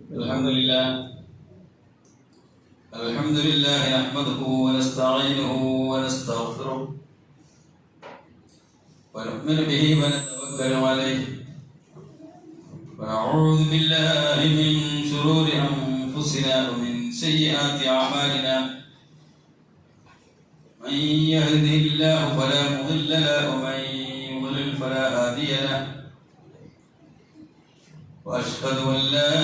الحمد لله نحمده ونستعينه ونستغفره ونؤمن به ونتوكل عليه ونعوذ بالله من شرور أنفسنا ومن سيئات أعمالنا من يهده الله فلا مضل له ومن يضلل فلا هادي له وأشهد أن لا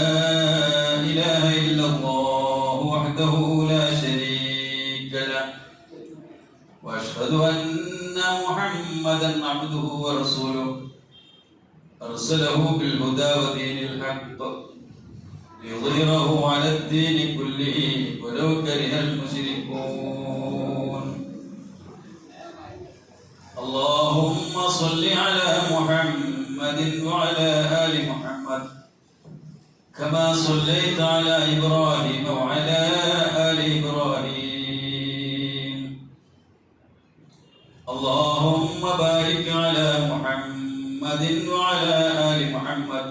إله إلا الله وحده لا شريك له وأشهد أن محمدا عبده ورسوله أرسله بالهدى ودين الحق ليظهره على الدين كله ولو كره المشركون. اللهم صل على محمد وعلى آل محمد كما صليت على إبراهيم وعلى آل إبراهيم. اللهم بارك على محمد وعلى آل محمد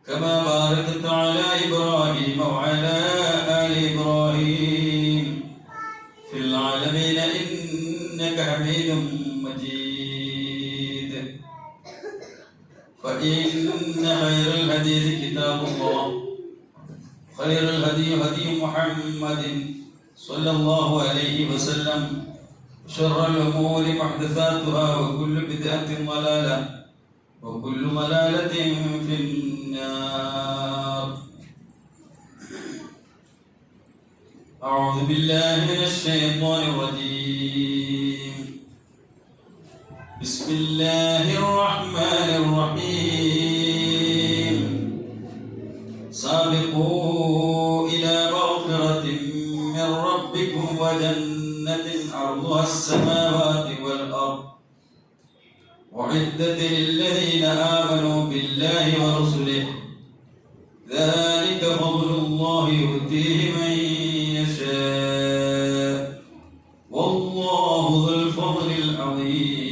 كما باركت على إبراهيم وعلى آل إبراهيم في العالمين إنك حميد مجيد. فإن خير الحديث كتاب الله خير الهدي هدي محمد صلى الله عليه وسلم شر الأمور محدثاتها وكل بدعة ضلالة وكل ضلالة في النار. أعوذ بالله من الشيطان الرجيم. بسم الله الرحمن الرحيم. سابقوا إلى مغفرة من ربكم وجنة عرضها السماوات والأرض أعدت للذين آمنوا بالله ورسله ذلك فضل الله يؤتيه من يشاء والله ذو الفضل العظيم.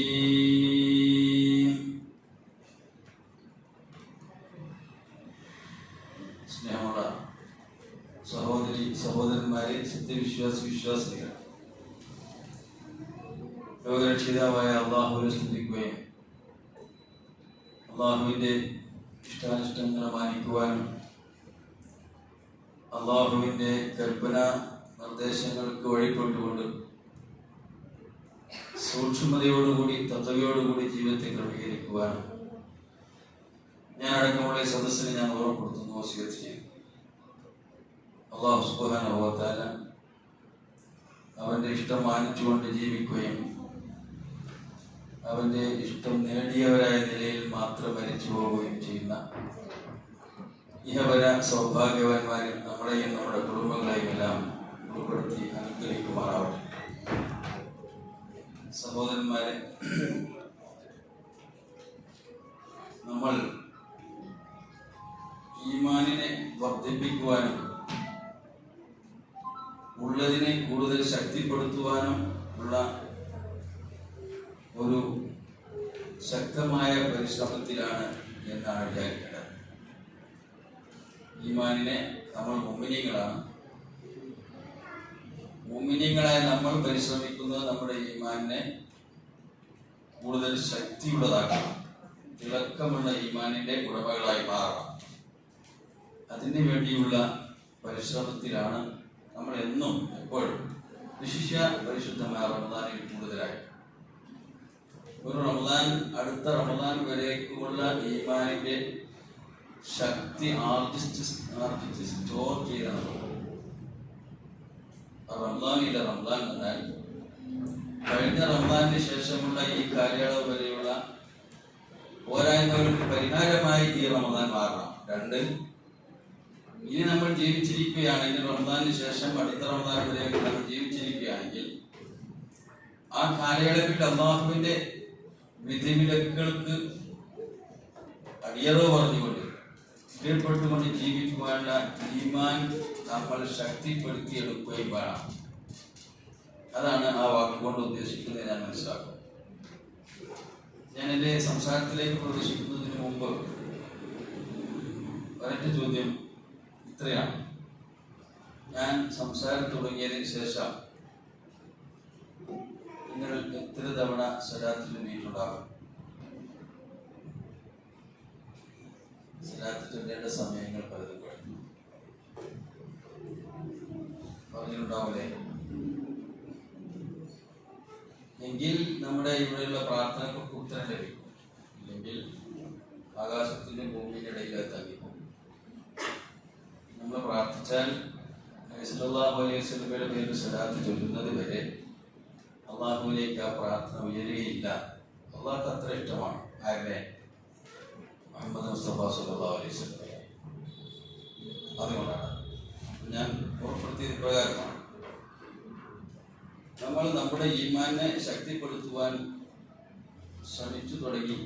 സ്നേഹമുള്ള സഹോദരി സഹോദരന്മാരെ, വിശ്വാസികൾ, ലോകരക്ഷിതാവായ അള്ളാഹുവിനെ സ്തുതിക്കുകയും അള്ളാഹുവിൻ്റെ ഇഷ്ടാനിഷ്ടങ്ങളെ മാനിക്കുവാനും അള്ളാഹുവിൻ്റെ കൽപ്പന നിർദ്ദേശങ്ങൾക്ക് വഴിപ്പെട്ടുകൊണ്ട് സൂക്ഷ്മതയോടുകൂടി തത്വയോടുകൂടി ജീവിതത്തെ ക്രമീകരിക്കുവാനും ഞാൻ അടക്കമുള്ള ഈ സദസ്സിനെ ഞാൻ ഓർമ്മപ്പെടുത്തുന്നു, വസിയത്ത് ചെയ്യുന്നു. അള്ളാഹു സുബ്ഹാനഹു വ തആല അവൻ്റെ ഇഷ്ടം മാനിച്ചുകൊണ്ട് ജീവിക്കുകയും അവൻ്റെ ഇഷ്ടം നേടിയവരായ നിലയിൽ മാത്രം മരിച്ചു പോവുകയും ചെയ്യുന്ന ഇഹപര സൗഭാഗ്യവാന്മാരും നമ്മളെയും നമ്മുടെ കുടുംബങ്ങളെയും എല്ലാം ഉൾപ്പെടുത്തി അനുഗ്രഹിക്കുമാറാവട്ടെ. സഹോദരന്മാരെ, നമ്മൾ ഈമാനിനെ വർദ്ധിപ്പിക്കുവാനും ഉള്ളതിനെ കൂടുതൽ ശക്തിപ്പെടുത്തുവാനും ഉള്ള ഒരു ശക്തമായ പരിശ്രമത്തിലാണ് എന്നാണ് വിചാരിക്കേണ്ടത്. ഈമാനിനെ നമ്മൾ മുഅ്മിനീങ്ങളായ നമ്മൾ പരിശ്രമിക്കുന്നത് നമ്മുടെ ഈമാനിനെ കൂടുതൽ ശക്തിയുള്ളതാക്കണം, തിളക്കമുള്ള ഈമാനിന്റെ ഉടമകളായി മാറണം. അതിനു വേണ്ടിയുള്ള പരിശ്രമത്തിലാണ് നമ്മൾ എന്നും എപ്പോഴും, വിശിഷ്യ പരിശുദ്ധമായ റമദാനിൽ കൂടുതലായി. ഒരു റമദാൻ അടുത്ത റമദാൻ വരേക്കുമുള്ള ഈമാനിന്റെ ശക്തി ആർജിച്ച് സ്റ്റോർ ചെയ്യണം. റമദാൻ എന്നാൽ കഴിഞ്ഞ റമദാനിന് ശേഷമുള്ള ഈ കാലയളവ് വരെയുള്ള പോരായ്മകൾക്ക് പരിഹാരമായി ഈ റമദാൻ മാറണം. രണ്ട്, ഇനി നമ്മൾ ജീവിച്ചിരിക്കുകയാണെങ്കിൽ റമദാനിന് ശേഷം അടുത്ത റമദാൻ വരെ നമ്മൾ ജീവിച്ചിരിക്കുകയാണെങ്കിൽ ആ കാലയളവിൽ അല്ലാഹുവിന്റെ വിധിവിലക്കുകൾക്ക് അടിയറവ് പറഞ്ഞുകൊണ്ട് കീഴ്പ്പെട്ടുകൊണ്ട് ജീവിക്കുവാനുള്ള ഈമാൻ നമ്മൾ ശക്തിപ്പെടുത്തിയെടുക്കുകയും വേണം. അതാണ് ആ വാക്കുകൊണ്ട് ഉദ്ദേശിക്കുന്നത് ഞാൻ മനസ്സിലാക്കും. ഞാൻ എൻ്റെ സംസാരത്തിലേക്ക് പ്രവേശിക്കുന്നതിന് മുമ്പ് ഒരൊറ്റ ചോദ്യം ഇത്രയാണ്. ഞാൻ സംസാരം തുടങ്ങിയതിന് ശേഷം നിങ്ങൾ എത്ര തവണ സ്വലാത്തിൽ വീട്ടിലുണ്ടാകും? സ്വലാത്ത് ചൊല്ലേണ്ട സമയങ്ങൾ പലതും കഴിഞ്ഞു പറഞ്ഞിട്ടുണ്ടാവില്ലേ? എങ്കിൽ നമ്മുടെ ഇവിടെയുള്ള പ്രാർത്ഥനകൾക്ക് ഉത്തരം ലഭിക്കും. ഇല്ലെങ്കിൽ ആകാശത്തിൻ്റെ ഭൂമിയുടെ ഇടയിലേക്ക് തങ്ങിപ്പോകും. നമ്മൾ പ്രാർത്ഥിച്ചാൽ സല്ലല്ലാഹു അലൈഹി വസല്ലമയുടെ പേരിൽ സ്വലാത്ത് ചൊല്ലുന്നത് വരെ അള്ളാഹുവിലേക്ക് ആ പ്രാർത്ഥന ഉയരുകയില്ല. അള്ളാഹ്ക്ക് അത്ര ഇഷ്ടമാണ് ആരുടെ? മുഹമ്മദ് മുസ്തഫ സല്ലല്ലാഹു അലൈഹി വസല്ലം. അതുകൊണ്ടാണ് ഞാൻ ഉറപ്പെടുത്തിയത് പ്രകാരമാണ് നമ്മൾ നമ്മുടെ ഈമാനെ ശക്തിപ്പെടുത്തുവാൻ ശ്രമിച്ചു തുടങ്ങി.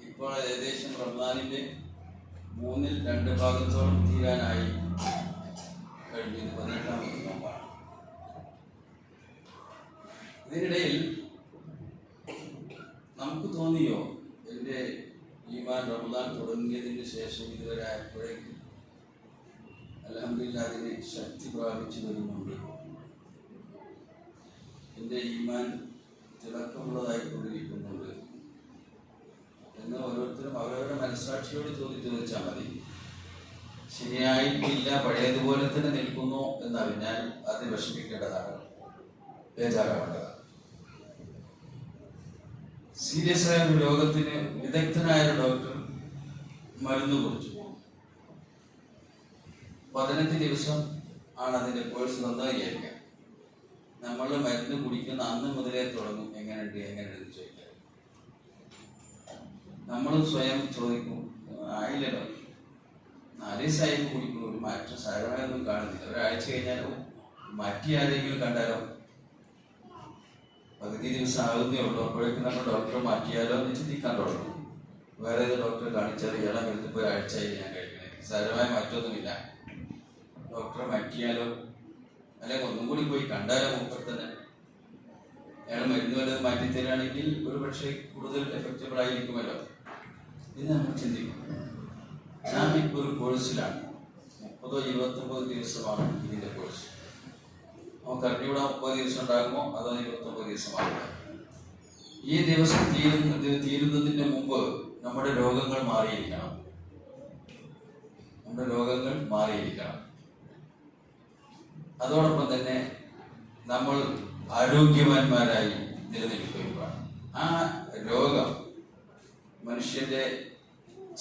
ഇപ്പോൾ ഏകദേശം റമദാനിൻ്റെ 2/3 തീരാനായി കഴിഞ്ഞു. 18ാമത്തെ നോമ്പാണ്. ഇതിനിടയിൽ നമുക്ക് തോന്നിയോ എൻ്റെ ഈമാൻ റമദാൻ തുടങ്ങിയതിന് ശേഷം ഇതുവരെ ആയപ്പോഴേക്കും അൽഹംദുലില്ലാഹ് അതിന് ശക്തി പ്രാപിച്ചു വരുന്നുണ്ട്, എൻ്റെ ഈമാൻ തിളക്കമുള്ളതായിക്കൊണ്ടിരിക്കുന്നുണ്ട് എന്ന് ഓരോരുത്തരും അവരവരുടെ മനസ്സാക്ഷിയോട് ചോദിച്ചാൽ മതി. ശരിയായിട്ടില്ല, പഴയതുപോലെ തന്നെ നിൽക്കുന്നു എന്നറിഞ്ഞാൽ അത് വിഷമിക്കേണ്ടതാണ്, ബേജാറാവേണ്ടതാണ്. സീരിയസ് ആയ ഒരു രോഗത്തിന് വിദഗ്ധനായ ഒരു ഡോക്ടർ മരുന്ന് കുറിച്ചു. 15 ദിവസം ആണ് അതിൻ്റെ കോഴ്സ് നന്നായിരിക്കാം. നമ്മൾ മരുന്ന് കുടിക്കുന്ന അന്ന് മുതലേ തുടങ്ങും എങ്ങനെയുണ്ട് ചോദിക്കാൻ. നമ്മൾ സ്വയം ചോദിക്കും, ആയില്ലല്ലോ, 4 ദിവസമായി കുടിക്കുന്നു, ഒരു മാറ്റം സാരമായൊന്നും കാണുന്നില്ല. ഒരാഴ്ച കഴിഞ്ഞാലോ മാറ്റി ആരെങ്കിലും കണ്ടാലോ? പകുതി ദിവസം ആകുന്നേ ഉള്ളൂ, അപ്പോഴേക്കും നമ്മൾ ഡോക്ടറെ മാറ്റിയാലോ എന്ന് ചിന്തിക്കാൻ തുടങ്ങും. വേറെ ഏത് ഡോക്ടറെ കാണിച്ചാൽ ഇയാളെ മരുന്ന് ഇപ്പോൾ ഒരാഴ്ചയായി ഞാൻ കഴിക്കണേ, സാരമായ മാറ്റമൊന്നുമില്ല, ഡോക്ടറെ മാറ്റിയാലോ, അല്ലെങ്കിൽ ഒന്നും കൂടി പോയി കണ്ടാലോ മുമ്പ് തന്നെ അയാൾ മരുന്ന് വല്ലതും മാറ്റി തരികയാണെങ്കിൽ ഒരു പക്ഷേ കൂടുതൽ എഫക്റ്റബിൾ ആയിരിക്കുമല്ലോ ഇത് നമ്മൾ ചിന്തിക്കും. ഞാൻ ഇപ്പോൾ ഒരു കോഴ്സിലാണ്, 30-29 ദിവസമാണ് ഇതിൻ്റെ കോഴ്സ്. നമുക്ക് അറിഞ്ഞൂടെ 30 ദിവസം ഉണ്ടാകുമോ അതോ 29 ദിവസമാകുമോ? ഈ ദിവസം തീരുന്നതിന് മുമ്പ് നമ്മുടെ രോഗങ്ങൾ മാറിയിരിക്കണം. അതോടൊപ്പം തന്നെ നമ്മൾ ആരോഗ്യവാന്മാരായി നിലനിൽക്കുകയും വേണം. ആ രോഗം മനുഷ്യന്റെ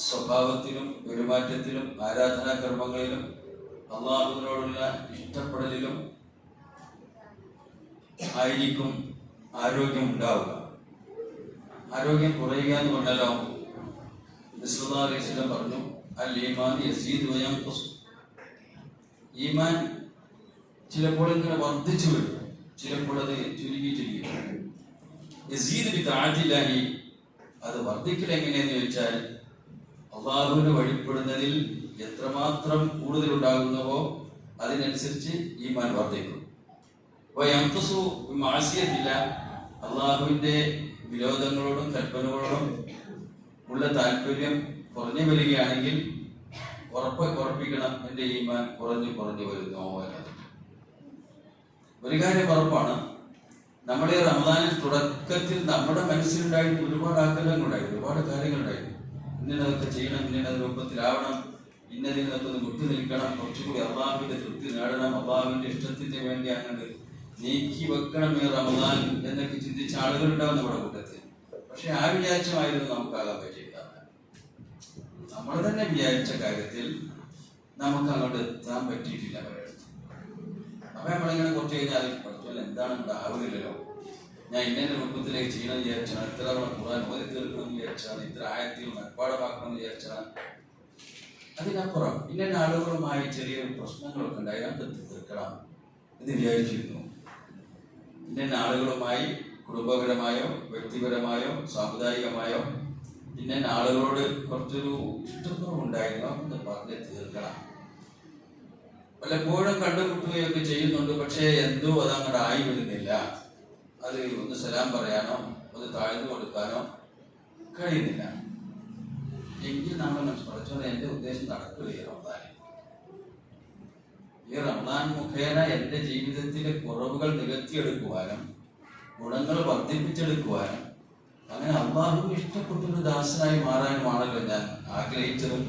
സ്വഭാവത്തിലും പെരുമാറ്റത്തിലും ആരാധനാകർമ്മങ്ങളിലും അള്ളാഹുവിനോടുള്ള ഇഷ്ടപ്പെടലിലും ആയിരിക്കും ആരോഗ്യം ഉണ്ടാവുക. ആരോഗ്യം കുറയുക എന്ന് പറഞ്ഞാലോ, സല്ലല്ലാഹു അലൈഹി വസല്ലം പറഞ്ഞു, അൽ ഈമാൻ യസീദു വയൻഖുസ്. ഈമാൻ ചിലപ്പോൾ ഇങ്ങനെ വർദ്ധിച്ചു വരും, ചിലപ്പോൾ അത് ചുരുങ്ങി വരും. യസീദ് ബിതഅത്തില്ലാഹി, അത് വർദ്ധിക്കൽ എങ്ങനെയെന്ന് ചോദിച്ചാൽ അള്ളാഹുവിന് വഴിപ്പെടുന്നതിൽ എത്രമാത്രം കൂടുതലുണ്ടാകുന്നവോ അതിനനുസരിച്ച് ഈമാൻ വർദ്ധിക്കും. വയൻഖുസു ബിമഅസിയത്തില്ല, അള്ളാഹുവിൻ്റെ വിരോധങ്ങളോടും കൽപ്പനകളോടും ഉള്ള താല്പര്യം കുറഞ്ഞു വരികയാണെങ്കിൽ ഉറപ്പിക്കണം, എൻ്റെ ഈമാൻ കുറഞ്ഞു വരുന്നു എന്നത്. ഒരു കാര്യം ഉറപ്പാണ്, നമ്മുടെ റമദാനിൽ തുടക്കത്തിൽ നമ്മുടെ മനസ്സിലുണ്ടായിരുന്ന ഒരുപാട് ആഗ്രഹങ്ങളുണ്ടായിരുന്നു, ഒരുപാട് കാര്യങ്ങളുണ്ടായിരുന്നു. ഇന്നതൊക്കെ ചെയ്യണം, ഇന്ന രൂപത്തിലാവണം, ഇന്നതിനൊക്കെ ഒന്ന് വിട്ടു നിൽക്കണം, കുറച്ചുകൂടി അള്ളാഹുവിന്റെ തൃപ്തി നേടണം, അള്ളാഹുവിന്റെ ഇഷ്ടത്തിന് വേണ്ടി അങ്ങനെ നീക്കി വെക്കണം ഈ റമദാൻ എന്നൊക്കെ ചിന്തിച്ച ആളുകളുണ്ടാവും നമ്മുടെ കൂട്ടത്തിൽ. പക്ഷെ ആ വിചാരിച്ചമായിരുന്നു നമുക്കാകാൻ പറ്റിയില്ല. നമ്മൾ തന്നെ വിചാരിച്ച കാര്യത്തിൽ നമുക്ക് അങ്ങോട്ട് എത്താൻ പറ്റിയിട്ടില്ല പലയിടത്തും. അപ്പൊ നമ്മളിങ്ങനെ കുറച്ച് കഴിഞ്ഞാൽ പഠിച്ചാൽ എന്താണ് ഉണ്ടാവില്ലല്ലോ, ഞാൻ ഇന്ന രൂപത്തിലേക്ക് ചെയ്യണം വിചാരിച്ചാണ്, ഇത്ര ഖുർആൻ ഓതി തീർക്കണം വിചാരിച്ചാണ്, ഇത്ര ആയത്തിൽ മനഃപ്പാടമാക്കണം വിചാരിച്ചാണ്. അതിനപ്പുറം ഇന്ന ആളുകളുമായി ചെറിയ പ്രശ്നങ്ങളൊക്കെ ഉണ്ടായി, അത് തീർക്കണം എന്ന് വിചാരിച്ചിരുന്നു. ഇന്ന ആളുകളുമായി കുടുംബപരമായോ വ്യക്തിപരമായോ സാമുദായികമായോ ഇന്ന ആളുകളോട് കുറച്ചൊരു ഇഷ്ടക്കുറവുണ്ടായിരുന്നു, അതൊന്ന് പറഞ്ഞ് തീർക്കണം. പലപ്പോഴും കണ്ടുമുട്ടുകയൊക്കെ ചെയ്യുന്നുണ്ട്, പക്ഷേ എന്തോ അതങ്ങോട്ട് ആയി വരുന്നില്ല. അത് ഒന്ന് സലാം പറയാനോ ഒന്ന് താഴ്ന്നു കൊടുക്കാനോ കഴിയുന്നില്ല. എങ്കിൽ നമ്മൾ പഠിച്ചോണ്ട് എൻ്റെ ഉദ്ദേശം നടക്കുകയോ റമദാനിൽ ഈ റമദാൻ മുഖേന എൻ്റെ ജീവിതത്തിലെ കുറവുകൾ നികത്തിയെടുക്കുവാനും ഗുണങ്ങൾ വർദ്ധിപ്പിച്ചെടുക്കുവാനും അങ്ങനെ അള്ളാഹു ഇഷ്ടപ്പെട്ടൊരു ദാസനായി മാറാനുമാണല്ലോ ഞാൻ ആഗ്രഹിച്ചതും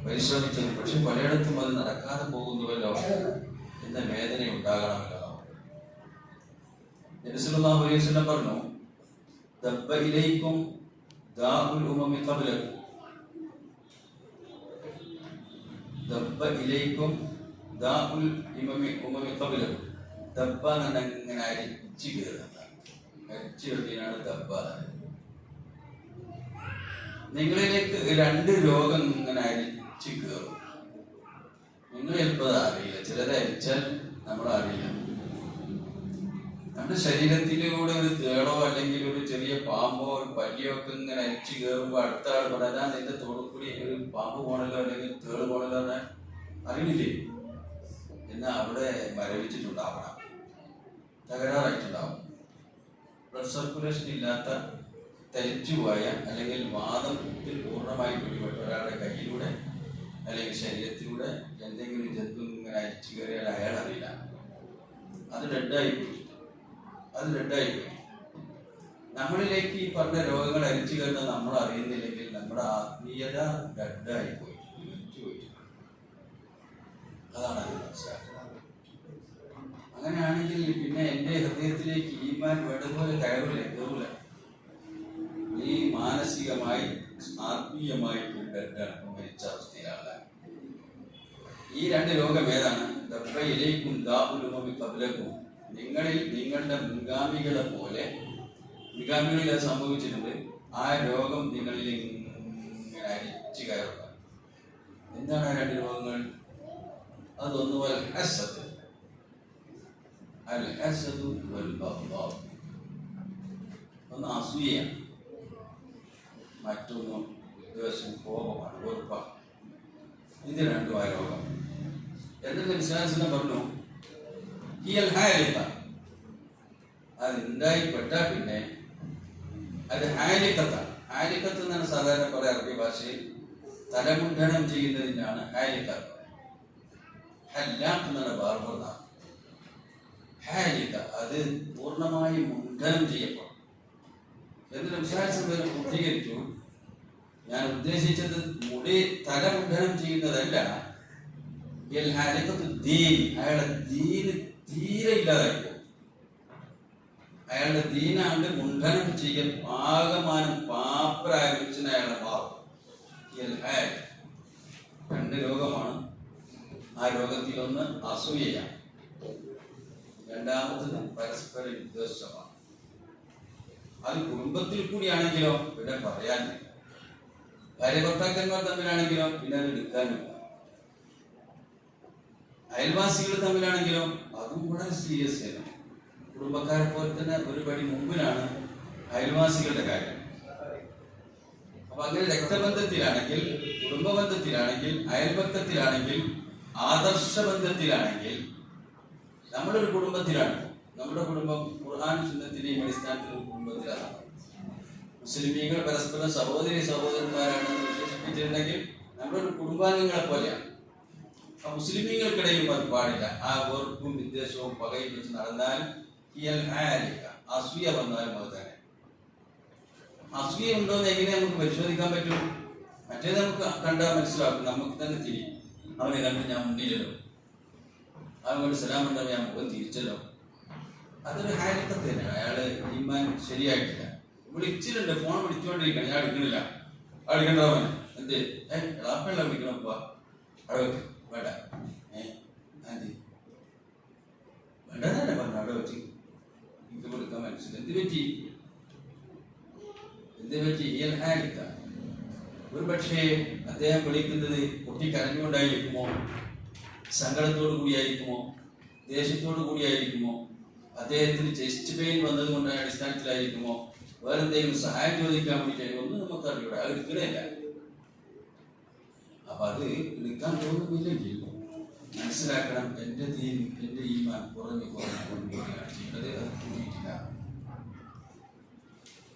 പരിശ്രമിച്ചതും. പക്ഷെ പലയിടത്തും അത് നടക്കാതെ പോകുന്നുവല്ലോ എന്ന വേദന ഉണ്ടാകണമല്ലോ. നബി സല്ലല്ലാഹു അലൈഹി വസല്ലം പറഞ്ഞു, ദബ്ബ ഇലൈക്കും ദാഉൽ ഉമമി ഖബ്ലക്കും, ദബ്ബ ഇലൈക്കും ദാഉൽ ഉമമി ഖബ്ലക്കും. ദബ്ബ എന്ന് ഇങ്ങനെ അരിച്ചു കയറുന്നതാണ്, അരിച്ചു കയറിയാണ് ദബ്ബ. നിങ്ങളിലേക്ക് രണ്ട് രോഗം ഇങ്ങനെ അരിച്ചു കയറും. നിങ്ങൾ ചിലപ്പോൾ അറിയില്ല, ചിലരെ അരിച്ചാൽ നമ്മൾ അറിയില്ല. നമ്മുടെ ശരീരത്തിലൂടെ ഒരു തേളോ അല്ലെങ്കിൽ ഒരു ചെറിയ പാമ്പോ ഒരു പല്ലിയോ ഒക്കെ ഇങ്ങനെ അരിച്ചു കയറുമ്പോൾ അടുത്ത ആൾ പറയാൻ നിന്റെ തോടുകൂടി ഒരു പാമ്പ് പോണല്ലോ അല്ലെങ്കിൽ തേള് പോണല്ലോ എന്ന് അറിയില്ലേ? എന്നാൽ അവിടെ മരവിച്ചിട്ടുണ്ടാവണം, തകരാറായിട്ടുണ്ടാവും. ബ്ലഡ് സർക്കുലേഷൻ ഇല്ലാത്ത തരിച്ചുപോയ അല്ലെങ്കിൽ വാദത്തിൽ പൂർണ്ണമായി പിടിപെട്ട ഒരാളുടെ കയ്യിലൂടെ അല്ലെങ്കിൽ ശരീരത്തിലൂടെ എന്തെങ്കിലും ജന്തു ഇങ്ങനെ അരിച്ചു കയറിയാൽ അയാൾ അറിയില്ല, അത് ഡെഡായിപ്പോയി. നമ്മളിലേക്ക് ഈ പറഞ്ഞ രോഗങ്ങൾ അരിച്ചു കയറുന്നത് നമ്മൾ അറിയുന്നില്ലെങ്കിൽ നമ്മുടെ ആത്മീയത ഡെഡായിപ്പോയി, അതാണ് അത് മനസ്സിലാക്കുന്നത്. അങ്ങനെയാണെങ്കിൽ പിന്നെ എൻ്റെ ഹൃദയത്തിലേക്ക് ഈമാൻ വേണ്ടതുപോലെ കയറില്ല. ഈ മാനസികമായി ആത്മീയമായി മരിച്ച അവസ്ഥയിലാണ്. ഈ രണ്ട് രോഗം ഏതാണ്? ദബ്ബയിലേക്കും ദാഉൽ ഉമമി ഖബ്ലക്കും. നിങ്ങളിൽ നിങ്ങളുടെ മുൻഗാമികളെ പോലെ, മുൻഗാമികളിൽ അത് സംഭവിച്ചിട്ടുണ്ട്, ആ രോഗം നിങ്ങളിൽ ഇങ്ങനെ അരിച്ചു കയറുക. എന്താണ് ആ രണ്ട് രോഗങ്ങൾ? അതൊന്നു വൽ ഹസദ്, അൽ ഹസദു വൽ ബഗ്ദാ. ഒന്ന് അസൂയയാണ്, മറ്റൊന്നും വിദ്വേഷം, കോപമാണ്, വെറുപ്പാണ്. ഇത് രണ്ടും ആ രോഗം. എന്നിട്ട് വിശ്വാസം പറഞ്ഞു, ഹിയൽ ഹാലിക, അത് ഉണ്ടായിപ്പെട്ടാൽ പിന്നെ അത് ഹാലിക്കത്താണ്. ഹാലിക്കത്ത് എന്നാണ് സാധാരണ പറയാം അറബി ഭാഷയിൽ. തലമുണ്ഡനം ചെയ്യുന്നതിനാണ് ഹാലിക്കത്ത്. ഹല്ലാഖ് എന്നാണ് ബാർബർ നാം. ഹാലിക അത് പൂർണ്ണമായി മുണ്ഡനം ചെയ്യപ്പെടും. എന്നിട്ട് വിശ്വാസം വരെ പൂർത്തീകരിച്ചു. ഞാൻ ഉദ്ദേശിച്ചത് മുടി തലമുണ്ഡനം ചെയ്യുന്നതല്ല. അയാളുടെ ദീന് തീരെ ഇല്ലാതായിപ്പോ. അയാളുടെ ദീനാണ്ട് മുണ്ഡനം ചെയ്യൽ ആകമാനം പാപ്പരായ മനുഷ്യനെ അയാളെ മാറും. രണ്ട് രോഗമാണ്. ആ രോഗത്തിലൊന്ന് അസൂയയാണ്, രണ്ടാമത്തത് പരസ്പര വിദ്വേഷമാണ്. അത് കുടുംബത്തിൽ കൂടിയാണെങ്കിലോ പിന്നെ പറയാനില്ല. ഭാര്യ ഭർത്താക്കന്മാർ തമ്മിലാണെങ്കിലോ പിന്നെ അത് എടുക്കാനില്ല. അയൽവാസികൾ തമ്മിലാണെങ്കിലോ അതും വളരെ സീരിയസ് ആണ്. കുടുംബക്കാരെ പോലെ തന്നെ ഒരു പടി മുമ്പിലാണ് അയൽവാസികളുടെ കാര്യം. അപ്പൊ അങ്ങനെ രക്തബന്ധത്തിലാണെങ്കിൽ, കുടുംബ ബന്ധത്തിലാണെങ്കിൽ, അയൽബന്ധത്തിലാണെങ്കിൽ, ആദർശ ബന്ധത്തിലാണെങ്കിൽ, നമ്മളൊരു കുടുംബത്തിലാണ്. നമ്മുടെ കുടുംബം ഖുർആൻ സുന്നത്തിന്റെയും അടിസ്ഥാനത്തിൽ ഒരു കുടുംബത്തിലാണ്. മുസ്ലിമീങ്ങൾ പരസ്പരം സഹോദരി സഹോദരന്മാരാണെന്ന് വിശേഷിപ്പിച്ചിട്ടുണ്ടെങ്കിൽ നമ്മളൊരു കുടുംബാംഗങ്ങളെ പോലെയാണ്. ആ മുസ്ലിമീങ്ങൾക്കിടയിലും അത് പാടില്ല. ആ വെറുപ്പും വിദ്വേഷവും പകയും വെച്ച് നടന്നാൽ അസൂയ വന്നാലും അത് തന്നെ. അസൂയ ഉണ്ടോന്ന് എങ്ങനെ നമുക്ക് പരിശോധിക്കാൻ പറ്റും? മറ്റേത് നമുക്ക് കണ്ടാൽ മനസ്സിലാക്കും, നമുക്ക് തന്നെ തിരിയും. അവനെ കണ്ട് ഞാൻ മുന്നിലല്ലോ, അതുകൊണ്ട് സലാം ഉണ്ടാവും, ഞാൻ മുഖം തിരിച്ചല്ലോ. അതൊരു ഹാലിക്കത്ത് തന്നെയാണ്. അയാള് ഈമാൻ ശരിയായിട്ടില്ല. വിളിച്ചിട്ടുണ്ട്, ഫോൺ വിളിച്ചുകൊണ്ടിരിക്കണം, ഞാൻ എടുക്കണില്ല. എടുക്കണ്ടവൻ എന്ത് എളാപ്പല്ല വിളിക്കണപ്പാ, അവിടെ വെക്ക്, വേണ്ട വേണ്ടതന്നെ പറഞ്ഞു, അവിടെ വെച്ച് എനിക്ക് കൊടുക്കാൻ മനസ്സിലായി. എന്ത് പറ്റി ഈ ഹാലിക്ക? ഒരു പക്ഷേ അദ്ദേഹം വിളിക്കുന്നത് കുട്ടി കരഞ്ഞുകൊണ്ടായിരിക്കുമോ, സങ്കടത്തോടു കൂടിയായിരിക്കുമോ, ദേഷ്യത്തോടു കൂടിയായിരിക്കുമോ, അദ്ദേഹത്തിന് ചെസ്റ്റ് പെയിൻ വന്നത് കൊണ്ട് അടിസ്ഥാനത്തിലായിരിക്കുമോ, വേറെ എന്തെങ്കിലും സഹായം ചോദിക്കാൻ വേണ്ടിയിട്ടായിരിക്കും, ഒന്നും നമുക്കറിയൂടെ. അത് എടുക്കണില്ല. അപ്പൊ അത് എടുക്കാൻ തോന്നുന്നില്ലെങ്കിൽ മനസ്സിലാക്കണം, എൻ്റെ ഈമാൻ കുറഞ്ഞു ചെയ്യുന്നത്. അത് കൂടിയിട്ടില്ല,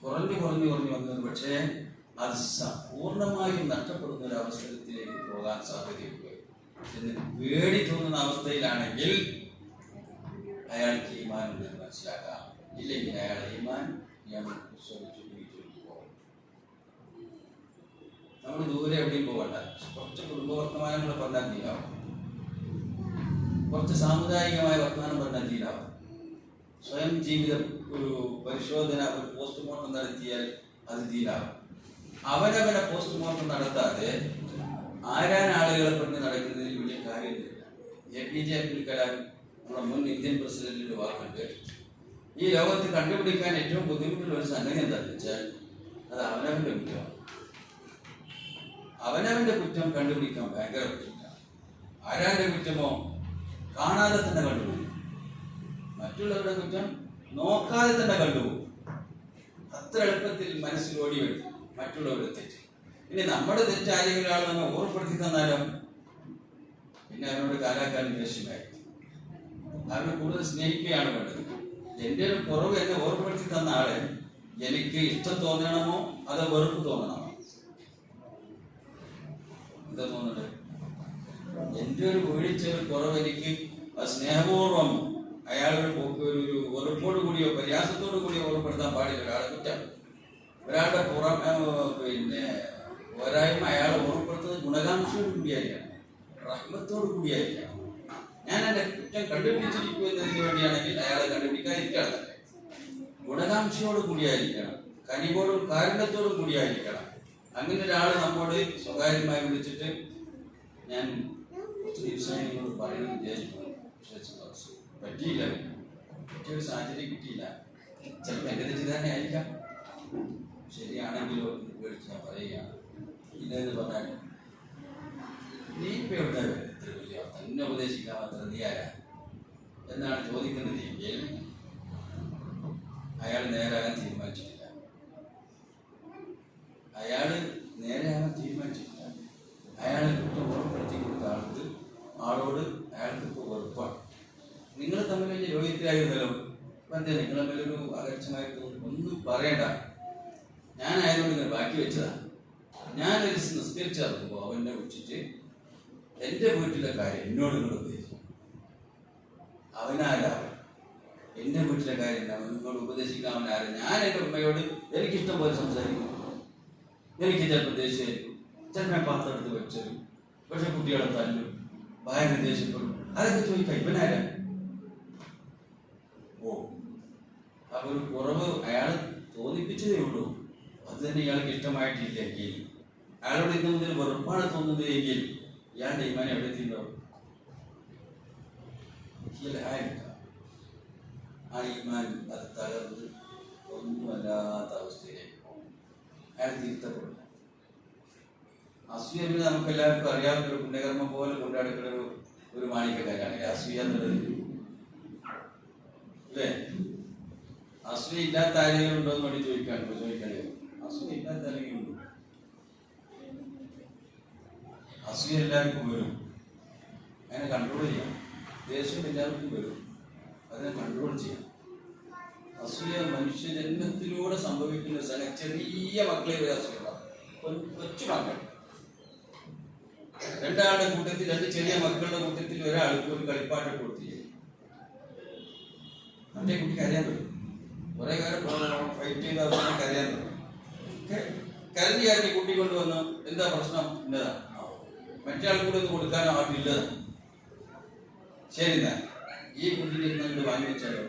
കുറഞ്ഞു വന്നത്. പക്ഷേ അത് പൂർണ്ണമായും നഷ്ടപ്പെടുന്ന ഒരു അവസരത്തിലേക്ക് പോകാൻ സാധ്യതയുണ്ട്. എന്ന് പേടി തോന്നുന്ന അവസ്ഥയിലാണെങ്കിൽ അയാൾക്ക് ഈമാൻ ഉണ്ടെന്ന് മനസ്സിലാക്കാം. ഇല്ലെങ്കിൽ അയാളെ ഈമാൻ നമ്മൾ ദൂരെ എവിടെയും പോകണ്ട. കുറച്ച് കുടുംബ വർത്തമാനങ്ങൾ പറഞ്ഞാൽ തീരാവും, കുറച്ച് സാമുദായികമായ വർത്തമാനം പറഞ്ഞാൽ തീരാവും. സ്വയം ജീവിതം ഒരു പരിശോധന, ഒരു പോസ്റ്റ്മോർട്ടം നടത്തിയാൽ അത് തീരാവും. അവനവനെ പോസ്റ്റ്മോർട്ടം നടത്താതെ ആരാൻ ആളുകളെ പറഞ്ഞ് നടക്കുന്നതിൽ വലിയ കാര്യമില്ല. APJ അബ്ദുൽ കലാം, നമ്മുടെ മുൻ ഇന്ത്യൻ പ്രസിഡന്റിന്റെ വാക്കുണ്ട്, ഈ ലോകത്ത് കണ്ടുപിടിക്കാൻ ഏറ്റവും ബുദ്ധിമുട്ടുള്ള ഒരു സംഗതി എന്താണെന്ന് വെച്ചാൽ അത് അവനവന്റെ കുറ്റമാണ്. അവനവന്റെ കുറ്റം കണ്ടുപിടിക്കാൻ ഭയങ്കര ബുദ്ധിമുട്ടാണ്. ആരാന്റെ കുറ്റമോ കാണാതെ തന്നെ കണ്ടുപോകും, മറ്റുള്ളവരുടെ കുറ്റം നോക്കാതെ തന്നെ കണ്ടുപോകും. അത്ര എളുപ്പത്തിൽ മനസ്സിൽ ഓടി വരും മറ്റുള്ളവരുടെ തെറ്റ്. ഇനി നമ്മുടെ തെറ്റ് ആരെങ്കിലും ആൾ നമ്മെ ഓർപ്പെടുത്തി തന്നാലും പിന്നെ അവനോട് കാലാകാലം ദേഷ്യമായി, അവനെ കൂടുതൽ സ്നേഹിക്കുകയാണ് വേണ്ടത്. എൻ്റെ ഒരു കുറവ് എന്നെ ഓർപ്പെടുത്തി തന്ന ആളെ എനിക്ക് ഇഷ്ടം തോന്നണമോ അതോ വെറുപ്പ് തോന്നണമോ? എന്താ തോന്നുന്നത്? എൻ്റെ ഒരു വീഴ്ച, ഒരു കുറവ് എനിക്ക് സ്നേഹപൂർവം അയാളൊരു ഒരു വെറുപ്പോട് കൂടിയോ പ്രയാസത്തോടു കൂടിയോ ഓർപ്പെടുത്താൻ പാടില്ല. ഒരാളെ കുറ്റം, ഒരാളുടെ പിന്നെ പോരായ്മ അയാളെ ഓർപ്പെടുത്തുന്നത് ഗുണകാംക്ഷയോട് കൂടിയായിരിക്കണം, റഹ്മത്തോട് കൂടിയായിരിക്കണം. ഞാൻ എൻ്റെ കുറ്റം കണ്ടുപിടിച്ചിരിക്കും എന്നതിന് വേണ്ടിയാണെങ്കിൽ അയാളെ കണ്ടുപിടിക്കാതിരിക്കണം. ഗുണകാംക്ഷയോട് കൂടിയായിരിക്കണം, കനിവോടും കാരുണ്യത്തോടും കൂടിയായിരിക്കണം. അങ്ങനെ ഒരാൾ നമ്മോട് സ്വകാര്യമായി വിളിച്ചിട്ട് ഞാൻ കുറച്ച് ദിവസമായി നിങ്ങളോട് പറയുന്നത് വിചാരിക്കുന്നു, പറ്റിയില്ല, പറ്റിയൊരു സാഹചര്യം കിട്ടിയില്ല, ചിലപ്പോൾ എൻ്റെ തെറ്റ് തന്നെ ആയിരിക്കാം, ശരിയാണെങ്കിലോ ഇത് പേടിച്ച് ഞാൻ പറയുകയാണ്. ഇതെന്ന് പറഞ്ഞാൽ നീ ഇപ്പം എവിടെ ഇത്ര വലിയ തന്നെ ഉപദേശിക്കാൻ മാത്രം നീ ആരാ എന്നാണ് ചോദിക്കുന്നത് എങ്കിൽ അയാൾ നേരാകാൻ തീരുമാനിച്ചിട്ടില്ല. നേരെയാകാൻ തീരുമാനിച്ചിട്ടില്ല. അയാളെ കുറ്റം ഉറപ്പെടുത്തി കൊടുത്ത ആളോട് അയാൾക്ക് ഇപ്പോൾ വെറുപ്പാണ്. നിങ്ങൾ തമ്മിൽ വലിയ രോഗിത്തിലായിരുന്നല്ലോ, അപ്പം എന്താ നിങ്ങൾ തമ്മിലൊരു അകർച്ചമായിട്ട് ഒന്നും പറയണ്ട. ഞാനായതുകൊണ്ട് ഇങ്ങനെ ബാക്കി വെച്ചതാണ്. ഞാനൊരു നിസ്കരിച്ചിറങ്ങുമ്പോൾ അവനെ വിളിച്ചിട്ട് എൻ്റെ വീട്ടിലെ കാര്യം എന്നോട് നിങ്ങൾ ഉപദേശിക്കും. അവനാരാവൻ എൻ്റെ വീട്ടിലെ കാര്യം നിങ്ങളോട് ഉപദേശിക്കാൻ അവനാരാ? ഞാൻ എൻ്റെ ഉമ്മയോട് എനിക്കിഷ്ടം പോലെ സംസാരിക്കും, എനിക്ക് ചിലപ്പോൾ ദേഷ്യമായിരിക്കും, ചിലപ്പോൾ പാത്രം എടുത്ത് വെച്ചരും, പക്ഷെ കുട്ടികളെ തല്ലും, ഭയങ്കര ദേഷ്യപ്പെടും. അതൊക്കെ ചോദിക്കാം ഇവനാരാ? ഓ, അപ്പൊ ഒരു കുറവ് അയാൾ തോന്നിപ്പിച്ചതേ ഉള്ളൂ. അത് തന്നെ ഇയാൾക്ക് ഇഷ്ടമായിട്ടില്ലെങ്കിൽ, അയാളോട് ഇന്ന് മുതൽ വെറുപ്പാണ് തോന്നുന്നത് എങ്കിൽ ഇയാളുടെ ഈമാൻ എവിടെ എത്തിയിട്ടുണ്ടാവും? ആ ഈമാൻ അത് തകർന്ന് ഒന്നുമല്ലാത്ത അവസ്ഥയിലേക്ക് പോകും. അയാൾ തിരുത്തപ്പെടും. അസൂയ നമുക്ക് എല്ലാവർക്കും അറിയാവുന്ന ഒരു പുണ്യകർമ്മം പോലെ കൊണ്ടാടുക്കുന്ന ഒരു മാണിക്കക്കാരാണ് അസൂയ എന്നുള്ളത്, അല്ലേ? അസൂയ ഇല്ലാത്ത ആരെങ്കിലും ഉണ്ടോ എന്ന് വേണ്ടി ചോദിക്കേണ്ടി വരും. അസൂയ ഇല്ലാത്ത ആരെങ്കിലും ഉണ്ടോ? അസൂയ എല്ലാവർക്കും വരും, അതിനെ കൺട്രോൾ ചെയ്യാം. ദേഷ്യം എല്ലാവർക്കും വരും, അതിനെ കൺട്രോൾ ചെയ്യാം. അസൂയ മനുഷ്യജന്മത്തിലൂടെ സംഭവിക്കുന്ന ചെറിയ മക്കളെ വരെ അസൂയ ഉണ്ടാവും. കൊച്ചു മക്കൾ, രണ്ടാളുടെ കൂട്ടത്തിൽ, രണ്ട് ചെറിയ മക്കളുടെ കൂട്ടത്തിൽ ഒരാൾക്ക് ഒരു കളിപ്പാട്ട് കൊടുത്തു മറ്റേ കുട്ടിക്ക് അറിയാൻ പറ്റും. കുറെ കാലം ഫൈറ്റ് ചെയ്ത അവർക്ക് അറിയാൻ പറ്റും. കരഞ്ഞു കരഞ്ഞ് കുട്ടി കൊണ്ടുവന്നു, എന്താ പ്രശ്നം? ഇന്നതാ, മറ്റേ ആൾ കൂടെ ഒന്ന് കൊടുക്കാനോ ആട്ടില്ലത്. ശരി, എന്നാ ഈ കുട്ടിയിൽ നിന്ന് വാങ്ങി വെച്ചാലോ?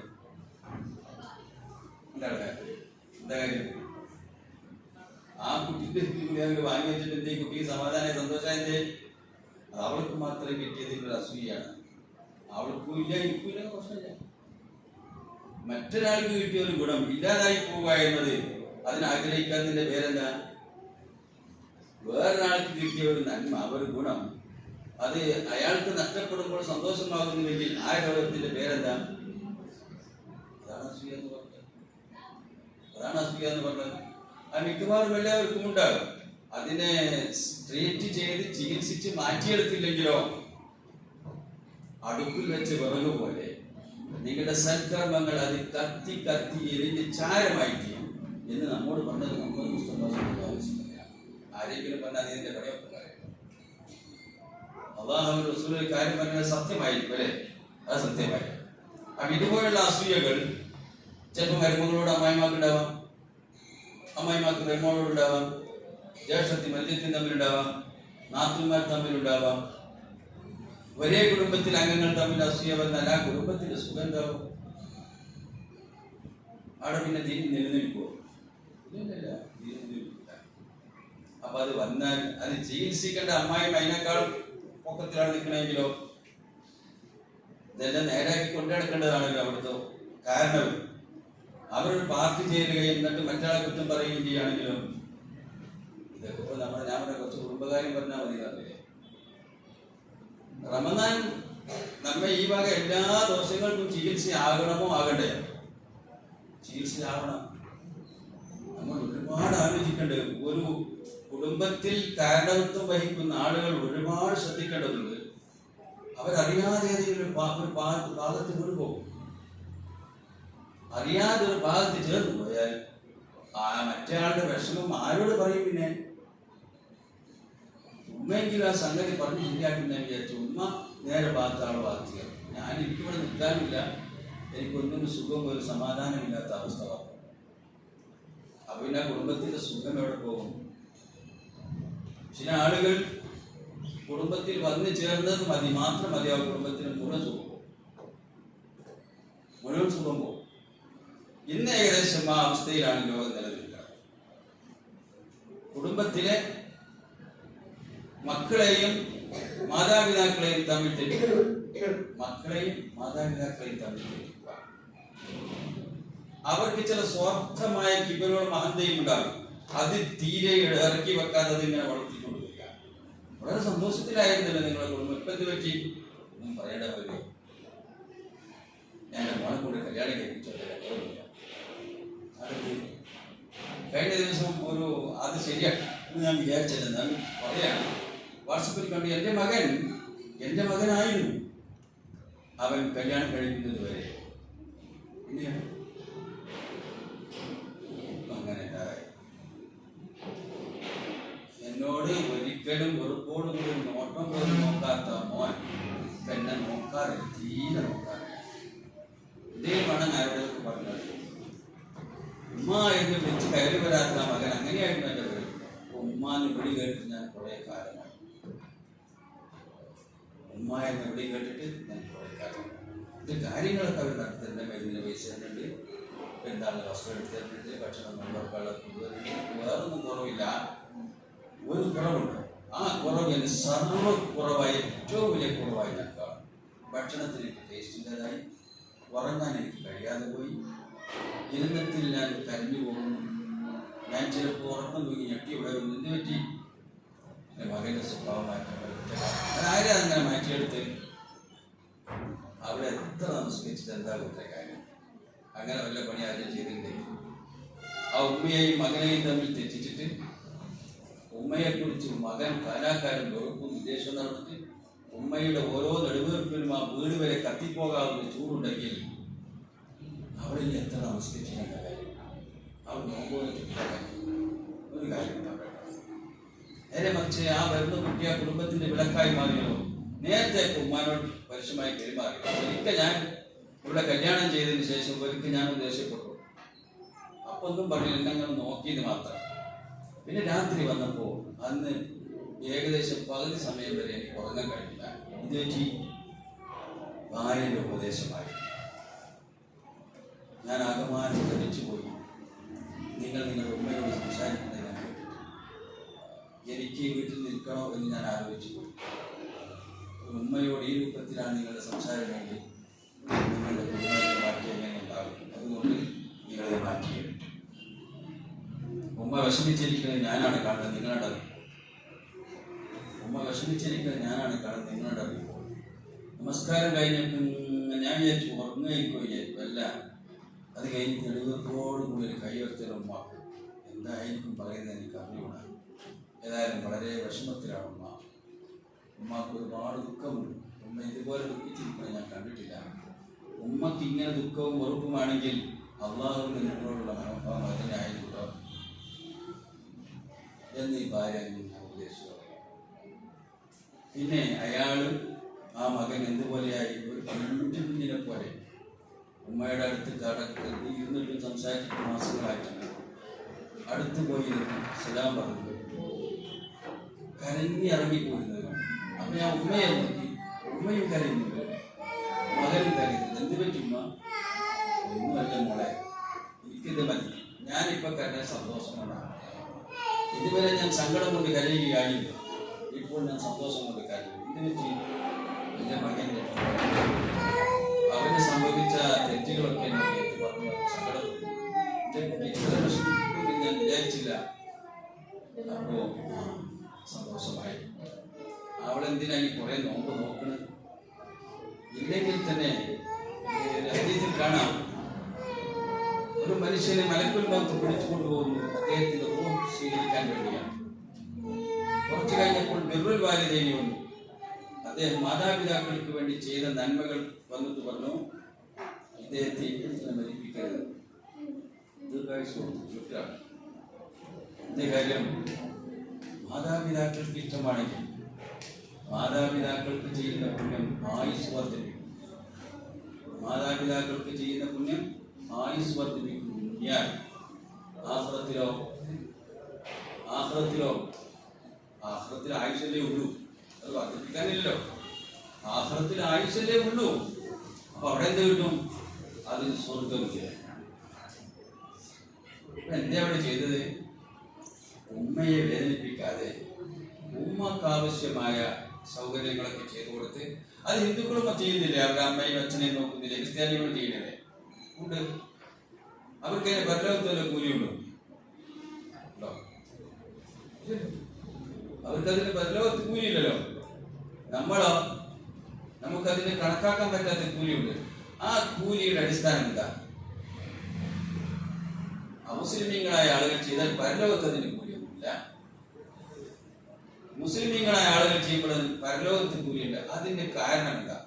എന്താ കാര്യം? ആ കുട്ടിയുടെ കൂടി വാങ്ങി വെച്ചിട്ട് എന്തേ കുട്ടിക്ക് സമാധാനം സന്തോഷമായതേ? അവൾക്ക് മാത്രമേ കിട്ടിയതിൽ ഒരു അസൂയാണ്. അവൾക്കും ഇല്ല, എനിക്കും ഇല്ല, പ്രശ്നമില്ല. മറ്റൊരാൾക്ക് കിട്ടിയ ഒരു ഗുണം ഇല്ലാതായി പോവുക എന്നത്, അതിനാഗ്രഹിക്കാത്തതിന്റെ പേരെന്താ? വേറൊരാൾക്ക് കിട്ടിയ ഒരു നന്മ, ഒരു ഗുണം, അത് അയാൾക്ക് നഷ്ടപ്പെടുമ്പോൾ സന്തോഷമാകുന്നുവെങ്കിൽ ആ രോഗത്തിന്റെ പേരെന്താ? അതാണ് അസൂയ എന്ന് പറഞ്ഞത്. അതാണ് അസൂയ എന്ന് പറഞ്ഞത്. ആ മിക്കവാറും എല്ലാവർക്കും ഉണ്ടാകും. അതിനെ ട്രീറ്റ് ചെയ്ത് ചികിത്സിച്ച് മാറ്റിയെടുത്തില്ലെങ്കിലോ അടുപ്പിൽ വെച്ച് വിറക് പോലെ നിങ്ങളുടെ സൽക്കർമ്മങ്ങൾ അത് കത്തി കത്തി എരിഞ്ഞ് ചാരമായി തീരും എന്ന് നമ്മോട് പറഞ്ഞത് നമ്മൾ മുസ്തഫ സല്ലല്ലാഹു അലൈഹി വസല്ലം. ആരെങ്കിലും പറഞ്ഞാൽ അതിന്റെ പടയൊക്കെ പറയും. അള്ളാഹു റസൂൽ ഒരു കാര്യം പറഞ്ഞത് സത്യമായിരിക്കും അല്ലേ? അത് സത്യമായി. അപ്പൊ ഇതുപോലുള്ള അസൂയകൾ ചിലപ്പോൾ മരുമകളോട് അമ്മായിമാർക്കുണ്ടാവാം, അമ്മായിമാർക്ക് മരുമകളോടുണ്ടാവാം, ജ്യേഷ്ഠത്തി മദ്യത്തിന് തമ്മിലുണ്ടാവാം, നാത്തുമാർ തമ്മിലുണ്ടാവാം. ഒരേ കുടുംബത്തിൽ അംഗങ്ങൾ തമ്മിൽ അസൂയ വന്നാൽ ആ കുടുംബത്തിന്റെ സുഖം എന്താവും? അവിടെ പിന്നെ ദീൻ നിലനിൽക്കുമോ? ഇല്ല, ദീൻ നിലനിൽക്കില്ല. അപ്പൊ അത് വന്നാൽ അത് ചികിത്സിക്കേണ്ട അമ്മായിയും അതിനേക്കാളും പൊക്കത്തിലാണ് നിൽക്കണമെങ്കിലോ ഇതെല്ലാം നേരാക്കി കൊണ്ടുനടക്കേണ്ടതാണല്ലോ അവിടുത്തെ കാരണം. അവരൊരു പാർട്ടി ചേരുകയും എന്നിട്ട് മറ്റാളെ കുറ്റം പറയുകയും ചെയ്യുകയാണെങ്കിലും ഇതൊക്കെ ഇപ്പൊ ഞാൻ കുറച്ച് കുടുംബകാര്യം പറഞ്ഞാൽ മതി. തന്നില്ലേ റമദാൻ നമ്മെ ഈ വക എല്ലാ ദോഷങ്ങൾക്കും ചികിത്സയാകണമോ ആകണ്ടേ? ചികിത്സയാവണം. നമ്മൾ ഒരുപാട് ആലോചിക്കേണ്ടത്. ഒരു കുടുംബത്തിൽ കാരണത്വം വഹിക്കുന്ന ആളുകൾ ഒരുപാട് ശ്രദ്ധിക്കേണ്ടതുണ്ട്. അവരറിയാതെ ഏതെങ്കിലും ഒരു ഭാഗത്ത് വീണുപോകും. അറിയാതെ ഒരു ഭാഗത്ത് ചേർന്ന് പോയാൽ മറ്റേ ആളുടെ വിഷമം ആരോട് പറയും? പിന്നെ ഉമ്മയെങ്കിലും ആ സംഗതി പറഞ്ഞ് ശരിയാക്കുന്ന വിചാരിച്ചു. ഉമ്മ നേരെ ഭാഗത്താണ് ബാധിക്കുക. ഞാൻ എനിക്കിവിടെ നിൽക്കാനില്ല, എനിക്കൊന്നും സുഖം ഒരു സമാധാനമില്ലാത്ത അവസ്ഥ വന്നു. അപ്പൊ പിന്നെ കുടുംബത്തിന്റെ സുഖം എവിടെ പോകും? ചില ആളുകൾ കുടുംബത്തിൽ വന്നു ചേർന്നത് മാത്രം മതിയാവും. കുടുംബത്തിന് മുഴുവൻ സുഖം പോകും. ഇന്ന് ഏകദേശം ആ അവസ്ഥയിലാണ് ലോകം നിലനിൽക്കുക. കുടുംബത്തിലെ മക്കളെയും മാതാപിതാക്കളെയും തമ്മിൽ തെറ്റിക്കുക. അവർക്ക് ചില സ്വാർത്ഥമായ കിബറുകളും അഹന്തയും ഉണ്ടാകും. അത് തീരെ ഇറക്കി വെക്കാതെ അതിങ്ങനെ വളർത്തിക്കൊണ്ടിരിക്കുക. വളരെ സന്തോഷത്തിലായിരുന്നല്ലോ നിങ്ങളുടെ കുടുംബം. ഇപ്പം എന്ത് പറ്റി? ഒന്നും പറയേണ്ട പോലെ ഞാൻ മോനെ കൂടെ കല്യാണം കഴിപ്പിച്ചോട്ടെ. കഴിഞ്ഞ ദിവസം അത് ശരിയാക്കി ഞാൻ വിചാരിച്ചത് എന്നാലും പറയാണ്. വാട്സപ്പിൽ കണ്ട് എൻ്റെ മകനായിരുന്നു അവൻ കല്യാണം കഴിക്കുന്നത് വരെ. പിന്നെയാണ് അങ്ങനെ എന്നോട് ഒരിക്കലും വെറുപ്പോടുകൂടി നോട്ടം പോലും നോക്കാത്ത മോൻ എന്നെ നോക്കാറില്ല, തീരെ നോക്കാറില്ല. ഇതേ വേണം ആരോടൊക്കെ പറഞ്ഞത്. ഉമ്മ എന്ന് വിളിച്ച് കയറി വരാത്ത മകൻ അങ്ങനെയായിരുന്നു എൻ്റെ പേര്. ഉമ്മാന്ന് വിളി കേട്ടിട്ട് ഞാൻ കുറേ കാലമായി. ഉമ്മ എന്ന വിളി കേട്ടിട്ട് ഞാൻ കുറേ കാലമായി. ഇത് കാര്യങ്ങളൊക്കെ അവർ നടത്തുന്നുണ്ട്. മരുന്നിന് പൈസ തരുന്നുണ്ട്, എന്താണ് വസ്ത്രം എടുത്ത് തരുന്നുണ്ട്, ഭക്ഷണം കൊണ്ടുവരുന്നുണ്ട്. വേറൊന്നും കുറവില്ല. ഒരു കുറവുണ്ട്. ആ കുറവ് എൻ്റെ സർവ്വ കുറവായി, ഏറ്റവും വലിയ കുറവായി ഞാൻ കാണും. ഭക്ഷണത്തിന് എനിക്ക് ടേസ്റ്റിൻ്റെതായി, ഉറങ്ങാൻ എനിക്ക് കഴിയാതെ പോയി, ഇരുന്നത്തിൽ ഞാൻ കരഞ്ഞു പോകുന്നു. ഞാൻ ചിലപ്പോൾ ഉറക്കം തൂങ്ങി ഞെട്ടി വിടുന്നു. എന്ത് പറ്റി? എൻ്റെ മകൻ്റെ സ്വഭാവം മാറ്റാൻ അതായത് അങ്ങനെ മാറ്റിയെടുത്ത് അവിടെ എത്ര നമസ്കരിച്ചിട്ട് എന്താ കൊടുത്ത കാര്യം? അങ്ങനെ വല്ല പണി ആദ്യം ചെയ്തിട്ടുണ്ടെങ്കിൽ ആ ഉമ്മയെയും മകനെയും തമ്മിൽ തെറ്റിച്ചിട്ട് ഉമ്മയെക്കുറിച്ച് മകൻ കാലാകാലം വെറുപ്പും വിദേശം നടന്നിട്ട് ഉമ്മയുടെ ഓരോ നെടുവേർപ്പിനും ആ വീട് വരെ കത്തിപ്പോകാവുന്ന ചൂടുണ്ടെങ്കിൽ അവിടെ എത്ര നമസ്കരിച്ചില്ല കാര്യം? അവൾ നോമ്പോ ഒരു കാര്യം നേരെ മറിച്ച് ആ വരുന്ന കുട്ടി ആ കുടുംബത്തിന്റെ വിളക്കായി മാറിയോ? നേരത്തെ ഉമ്മാനോട് പരുഷമായി പെരുമാറി. ഒരിക്കൽ ഞാൻ ഇവിടെ കല്യാണം ചെയ്തതിന് ശേഷം ഒരിക്കൽ ഞാൻ ദേഷ്യപ്പെട്ടു. അപ്പൊ ഒന്നും പറഞ്ഞില്ല, എന്നെങ്ങനെ നോക്കിയത് മാത്രം. പിന്നെ രാത്രി വന്നപ്പോൾ അന്ന് ഏകദേശം പകുതി സമയം വരെ എനിക്ക് ഉറങ്ങാൻ കഴിഞ്ഞില്ല. ഇത് വെച്ച് ഭാര്യയുടെ ഉപദേശമായി ഞാൻ ആകമാനം ധരിച്ചുപോയി. നിങ്ങളുടെ ഉമ്മയോട് സംസാരിക്കുന്നത് ഞാൻ കേട്ടിട്ട് എനിക്ക് വീട്ടിൽ നിൽക്കണോ എന്ന് ഞാൻ ആലോചിച്ചു പോയി. ഉമ്മയോട് ഈ രൂപത്തിലാണ് നിങ്ങളുടെ സംസാരമെങ്കിൽ നിങ്ങളുടെ കുടുംബത്തെ മാറ്റി എങ്ങനെ ഉണ്ടാകും? അതുകൊണ്ട് നിങ്ങളെ മാറ്റിയെടുത്തു. ഉമ്മ വിഷമിച്ചിരിക്കുന്നത് ഞാനാണ് കാണുന്നത്, നിങ്ങളുടെ അറിവ്. ഉമ്മ വിഷമിച്ചിരിക്കുന്നത് ഞാനാണ് കാണുന്നത്, നിങ്ങളുടെ അറിവ്. നമസ്കാരം കഴിഞ്ഞിട്ട് ഞാൻ വിചാരിച്ചു ഉറങ്ങുകയോ വിചാരിക്കും. അല്ല, അത് കഴിഞ്ഞ് തെളിവോടുകൂടി ഒരു കൈവർത്തലും ഉമ്മാക്കും എന്തായിരിക്കും പറയുന്നത് എനിക്ക് അറിയൂടാ. ഏതായാലും വളരെ വിഷമത്തിലാണ് ഉമ്മ. ഉമ്മാക്ക് ഒരുപാട് ദുഃഖമുണ്ട്. ഉമ്മ ഇതുപോലെ ദുഃഖിച്ചിരിക്കുന്നത് ഞാൻ കണ്ടിട്ടില്ല. ഉമ്മക്ക് ഇങ്ങനെ ദുഃഖവും വെറുപ്പുമാണെങ്കിൽ അള്ളാഹുവിന്റെ നിങ്ങളോടുള്ള മനോഭാവം അതിനെ ആയിക്കോട്ടോ എന്ന് ഈ ഭാര്യ ഞാൻ ഉപദേശിച്ചു. പിന്നെ അയാള് ആ മകൻ എന്തുപോലെയായി, ഒരു കുഞ്ഞിനെ പോലെ ഉമ്മയുടെ അടുത്ത് ഇരുന്നിട്ട് സംസാരിച്ചിട്ട് മാസങ്ങളായിട്ടുണ്ട്. അടുത്ത് പോയിരുന്നു സലാം പറഞ്ഞു, കരഞ്ഞി ഇറങ്ങിപ്പോയിരുന്നത്. അപ്പൊ ഞാൻ ഉമ്മയെ നോക്കി, ഉമ്മയും കരയുന്നുണ്ട്, മകനും കരയുന്നുണ്ട്. എന്ത് പറ്റുമ്മ? ഒന്നുമല്ല മോളെ, എനിക്കിത് മതി, ഞാനിപ്പോ കരയാൻ സന്തോഷം കൊണ്ടാണ്. ഇതുവരെ ഞാൻ സങ്കടം കൊണ്ട് കരയുകയാണില്ല, ഇപ്പോൾ ഞാൻ സന്തോഷം കൊണ്ട് കരയും. ഇത് പറ്റി എൻ്റെ മകൻ്റെ അവന് സംഭവിച്ച തെറ്റുകളൊക്കെ എന്നോട് ഏറ്റു പറഞ്ഞു. സങ്കടം ഇത്ര പ്രശ്നം ഞാൻ വിചാരിച്ചില്ല. അപ്പോ സന്തോഷമായി. അവളെന്തിനാ ഈ കുറെ നോമ്പ് നോക്കുന്നത്? ഇല്ലെങ്കിൽ തന്നെ ഹദീസിൽ കാണാം, ഒരു മനുഷ്യനെ മലക്കുൽ മൗത്ത് പിടിച്ചു കൊണ്ടുപോകുന്നു അദ്ദേഹത്തിന്റെ റൂഹ് സ്വീകരിക്കാൻ വേണ്ടിയാണ്. കുറച്ചു കഴിഞ്ഞപ്പോൾ ബിർറുൽ വാലിദൈനി വന്നു. അദ്ദേഹം മാതാപിതാക്കൾക്ക് വേണ്ടി ചെയ്ത നന്മകൾ വന്നിട്ട് പറഞ്ഞു, ഇദ്ദേഹത്തെ ഇപ്പോഴത്തെ മരിപ്പിക്കരുത്, ദീർഘായുസ്സാണ്. ഇതേ കാര്യം മാതാപിതാക്കൾക്ക് ഇഷ്ടമാണെങ്കിൽ മാതാപിതാക്കൾക്ക് ചെയ്യുന്ന പുണ്യം ആയുസ് വർദ്ധിപ്പിക്കും. മാതാപിതാക്കൾക്ക് ചെയ്യുന്ന പുണ്യം ആയുസ് വർദ്ധിപ്പിക്കും. ഞാൻ ആഖിറത്തിലോ ആഖിറത്തിൽ ആയുഷല്ലേ ഉള്ളൂ, അത് വർദ്ധിപ്പിക്കാനില്ലല്ലോ. ആഖിറത്തിൽ ആയുഷല്ലേ ഉള്ളൂ. അപ്പൊ അവിടെ എന്ത് കിട്ടും? അത് സ്വർഗം. എന്താ അവിടെ ചെയ്തത്? ഉമ്മയെ വേദനിപ്പിക്കാതെ ഉമ്മക്ക് ആവശ്യമായ സൗകര്യങ്ങളൊക്കെ ചെയ്തു കൊടുത്ത്, അത് ഹിന്ദുക്കളൊക്കെ ചെയ്യുന്നില്ലേ? അവരുടെ അമ്മയും അച്ഛനെയും നോക്കുന്നില്ലേ? ക്രിസ്ത്യാനികൾ ചെയ്യുന്നില്ലേ? ഉണ്ട്. അവർക്ക് അതിന് പരലോകത്തുള്ള കൂലിയുണ്ടോ? അവർക്കതിന് പരലോകത്ത് കൂലിയില്ലല്ലോ. നമ്മളോ, നമുക്കതിന് കണക്കാക്കാൻ പറ്റാത്ത കൂലിയുണ്ട്. ആ കൂലിയുടെ അടിസ്ഥാനം എന്താ? അമുസ്ലിമീങ്ങളായ ആളുകൾ ചെയ്താൽ പരലോകത്ത് അതിന് കൂലിയൊന്നുമില്ല. മുസ്ലിമീങ്ങളായ ആളുകൾ ചെയ്യുമ്പോൾ പരലോകത്ത് കൂലിയുണ്ട്. അതിന്റെ കാരണം എന്താ?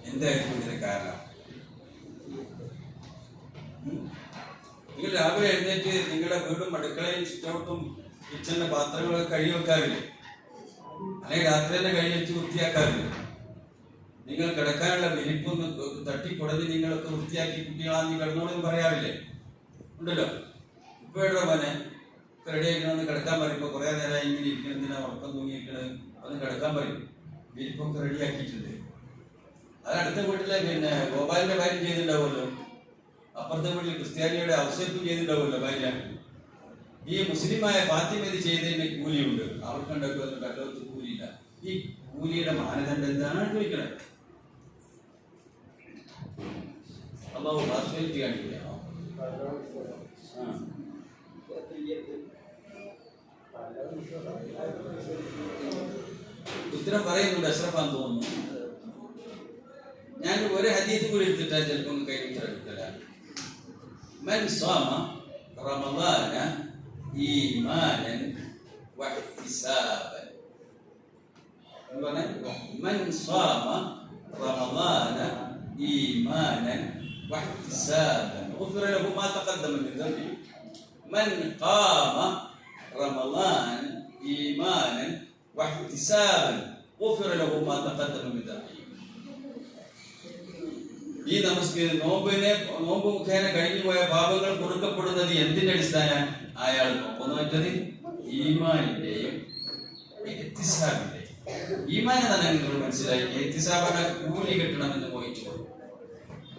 എന്തായിരിക്കും ഇതിന്റെ കാരണം? നിങ്ങൾ രാവിലെ എഴുന്നേറ്റ് നിങ്ങളുടെ വീടും അടുക്കളയും ചുറ്റോട്ടും കിച്ചണിലെ പാത്രങ്ങളൊക്കെ കഴുകി വെക്കാറില്ലേ? അല്ലെങ്കിൽ രാത്രി തന്നെ കഴുകി വെച്ച് വൃത്തിയാക്കാറില്ലേ? നിങ്ങൾ കിടക്കാനുള്ള വിരിപ്പൊന്ന് തട്ടിക്കുടഞ്ഞ് നിങ്ങളൊക്കെ വൃത്തിയാക്കി കുട്ടികളാന്ന് കിടന്നോളെന്ന് പറയാറില്ലേ? ഉണ്ടല്ലോ. ഇപ്പൊ എവിടെ മോനെ റെഡി ആക്കണമെന്ന് കിടക്കാൻ പറയും. ഇപ്പൊ കുറെ നേരം ഇങ്ങനെ ഇരിക്കണം, എന്തിനാ ഉറക്കം തൂങ്ങിയിരിക്കണത്, ഒന്ന് കിടക്കാൻ പറയും. വിരിപ്പൊക്കെ റെഡിയാക്കിയിട്ടുണ്ട്. അത് അടുത്ത വീട്ടിലെ പിന്നെ ഗോപാലിന്റെ ഭാര്യ ചെയ്തിട്ടുണ്ടാവുമല്ലോ, അപ്പുറത്തെ വീട്ടിൽ ക്രിസ്ത്യാനിയുടെ ഔസേപ്പും ചെയ്തിട്ടുണ്ടാവുമല്ലോ ഭാര്യ. ഈ മുസ്ലിമായ ഫാത്തിമ ഇത് ചെയ്തതിന് കൂലിയുണ്ട്, അവർക്കുണ്ടാക്കും. അതിന് പരലോകത്ത് കൂലിയില്ല. ഈ കൂലിയുടെ മാനദണ്ഡം എന്താണ് ചോദിക്കണത്? അള്ളാഹു പാർശ്വാലിറ്റി കാണിക്കുകയാണോ? ഉത്തരം പറയുന്നുണ്ട്, അഷ്റഫാന്ന് തോന്നുന്നു. ഞാൻ ഒരു ഹദീസ് കൂടി എടുത്തിട്ടാൽ ചിലപ്പോൾ കൈ ഉത്തരം കിട്ടില്ല. മൻ സ്വാമ റമളാന ഈമാനൻ വഹ്തിസാബൻ. മൻ സ്വാമ റമളാന ഈമാനൻ واحتسابا غفر له ما تقدم من ذنبه من قام رمضان ايمانا واحتسابا غفر له ما تقدم من ذنبه. ഈ നോമ്പ് മുഖേന കഴിഞ്ഞു പോയ പാപങ്ങൾ കൊടുക്കപ്പെടുന്നത് എന്തിന്റെ അടിസ്ഥാനം? അയാൾ നോമ്പ് നോറ്റത് ഈമാനിന്റെയും ഇഹ്തിസാബിന്റെയും. ഈമാൻ തന്നെ നിങ്ങൾ മനസ്സിലായി. ഇഹ്തിസാബാണ് കൂലി കിട്ടണമെന്ന് മോഹിച്ചു,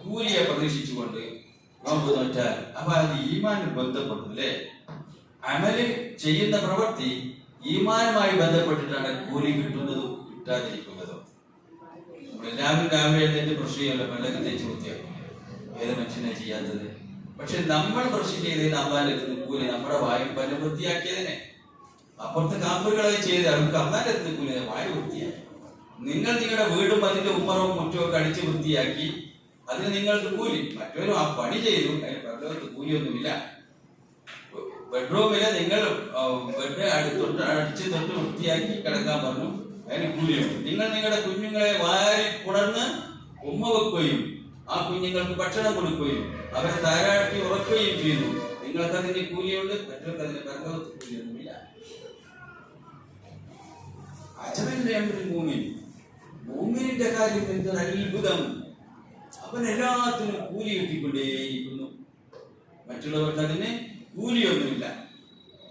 കൂലിയെ പ്രതീക്ഷിച്ചുകൊണ്ട് നോമ്പ് നോറ്റാൽ അപ്പൊ അത് ഈമാന് ബന്ധപ്പെടും അല്ലേ? അമല് ചെയ്യുന്ന പ്രവൃത്തി ഈമാനുമായി ബന്ധപ്പെട്ടിട്ടാണ് കൂലി കിട്ടുന്നതും കിട്ടാതിരിക്കുന്നതും. എല്ലാവരും രാവിലെ എഴുന്നേറ്റ് ബ്രഷ് ചെയ്യല്ലോ, പല്ലൊക്കെ തേച്ച് വൃത്തിയാക്കില്ല. ഏത് മനുഷ്യനെ ചെയ്യാത്തത്? പക്ഷെ നമ്മൾ ബ്രഷ് ചെയ്തതിന് അള്ളാന്റെ കൂലി നമ്മുടെ വായു പല്ല് വൃത്തിയാക്കിയതിനെ. അപ്പുറത്തെ കാപ്പുകളെ ചെയ്ത് അവർക്ക് അള്ളാന്റെ കൂലി വായു വൃത്തിയാക്കി. നിങ്ങൾ നിങ്ങളുടെ വീടും അതിന്റെ ഉമ്മറവും മുറ്റവും ഒക്കെ അടിച്ച് വൃത്തിയാക്കി, അതിന് നിങ്ങൾക്ക് കൂലി. മറ്റൊരു ആ പണി ചെയ്തു, അതിന് പരലോകത്ത് കൂലിയൊന്നുമില്ല. ബെഡ്റൂമില് നിങ്ങൾ ബെഡ് അടിച്ച് തൊട്ട് വൃത്തിയാക്കി കിടക്കാൻ പറഞ്ഞു, അതിന് കൂലിയുണ്ട്. നിങ്ങൾ നിങ്ങളുടെ കുഞ്ഞുങ്ങളെ വാരി പുണർന്ന് ഉമ്മ വെക്കുകയും ആ കുഞ്ഞുങ്ങൾക്ക് ഭക്ഷണം കൊടുക്കുകയും അവരെ താരാട്ടി ഉറക്കുകയും ചെയ്യുന്നു. നിങ്ങൾക്ക് അതിന് കൂലിയുണ്ട്, മറ്റവർക്ക് അതിന് പരലോകത്ത് കൂലിയൊന്നുമില്ല. അജമന്റെ മൂമിനിന്റെ കാര്യം എന്തൊരു അത്ഭുതം! അവൻ എല്ലാത്തിനും കൂലി കിട്ടിക്കൊണ്ടേയിരിക്കുന്നു. മറ്റുള്ളവർക്ക് അതിന് കൂലിയൊന്നുമില്ല,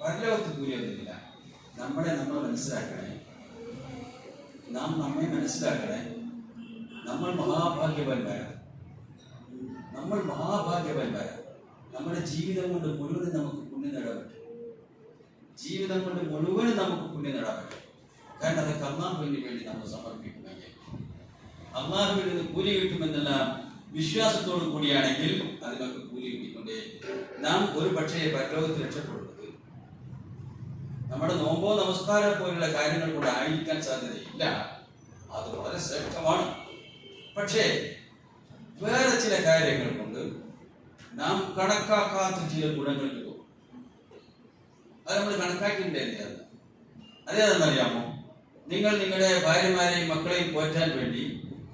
പരലോകത്ത് കൂലിയൊന്നുമില്ല. നമ്മൾ മനസ്സിലാക്കണേ, നാം നമ്മെ മനസ്സിലാക്കണേ. നമ്മൾ മഹാഭാഗ്യവാന്മാരാണ്. നമ്മുടെ ജീവിതം കൊണ്ട് മുഴുവനും നമുക്ക് പുണ്യം നേടാൻ പറ്റും. കാരണം അതൊക്കെ അള്ളാഹുവിന് വേണ്ടി നമ്മൾ സമർപ്പിക്കുമെങ്കിൽ, അള്ളാഹുവിൽ നിന്ന് കൂലി കിട്ടുമെന്നുള്ള വിശ്വാസത്തോടു കൂടിയാണെങ്കിൽ അതിനൊക്കെ കൂലി കിട്ടിക്കൊണ്ടേ നാം ഒരു പക്ഷേ പരലോകത്ത് രക്ഷപ്പെടുന്നത് നമ്മുടെ നോമ്പോ നമസ്കാരം പോലുള്ള കാര്യങ്ങൾ കൂടെ ആയിരിക്കാൻ സാധ്യതയില്ല. അത് വളരെ ശ്രേഷ്ഠമാണ്. പക്ഷേ വേറെ ചില കാര്യങ്ങൾ കൊണ്ട് നാം കണക്കാക്കാത്ത ചില ഗുണങ്ങൾ കിട്ടും. അത് നമ്മൾ കണക്കാക്കിയിട്ടില്ല. അതേതെന്നറിയാമോ? നിങ്ങൾ നിങ്ങളുടെ ഭാര്യമാരെയും മക്കളെയും പോറ്റാൻ വേണ്ടി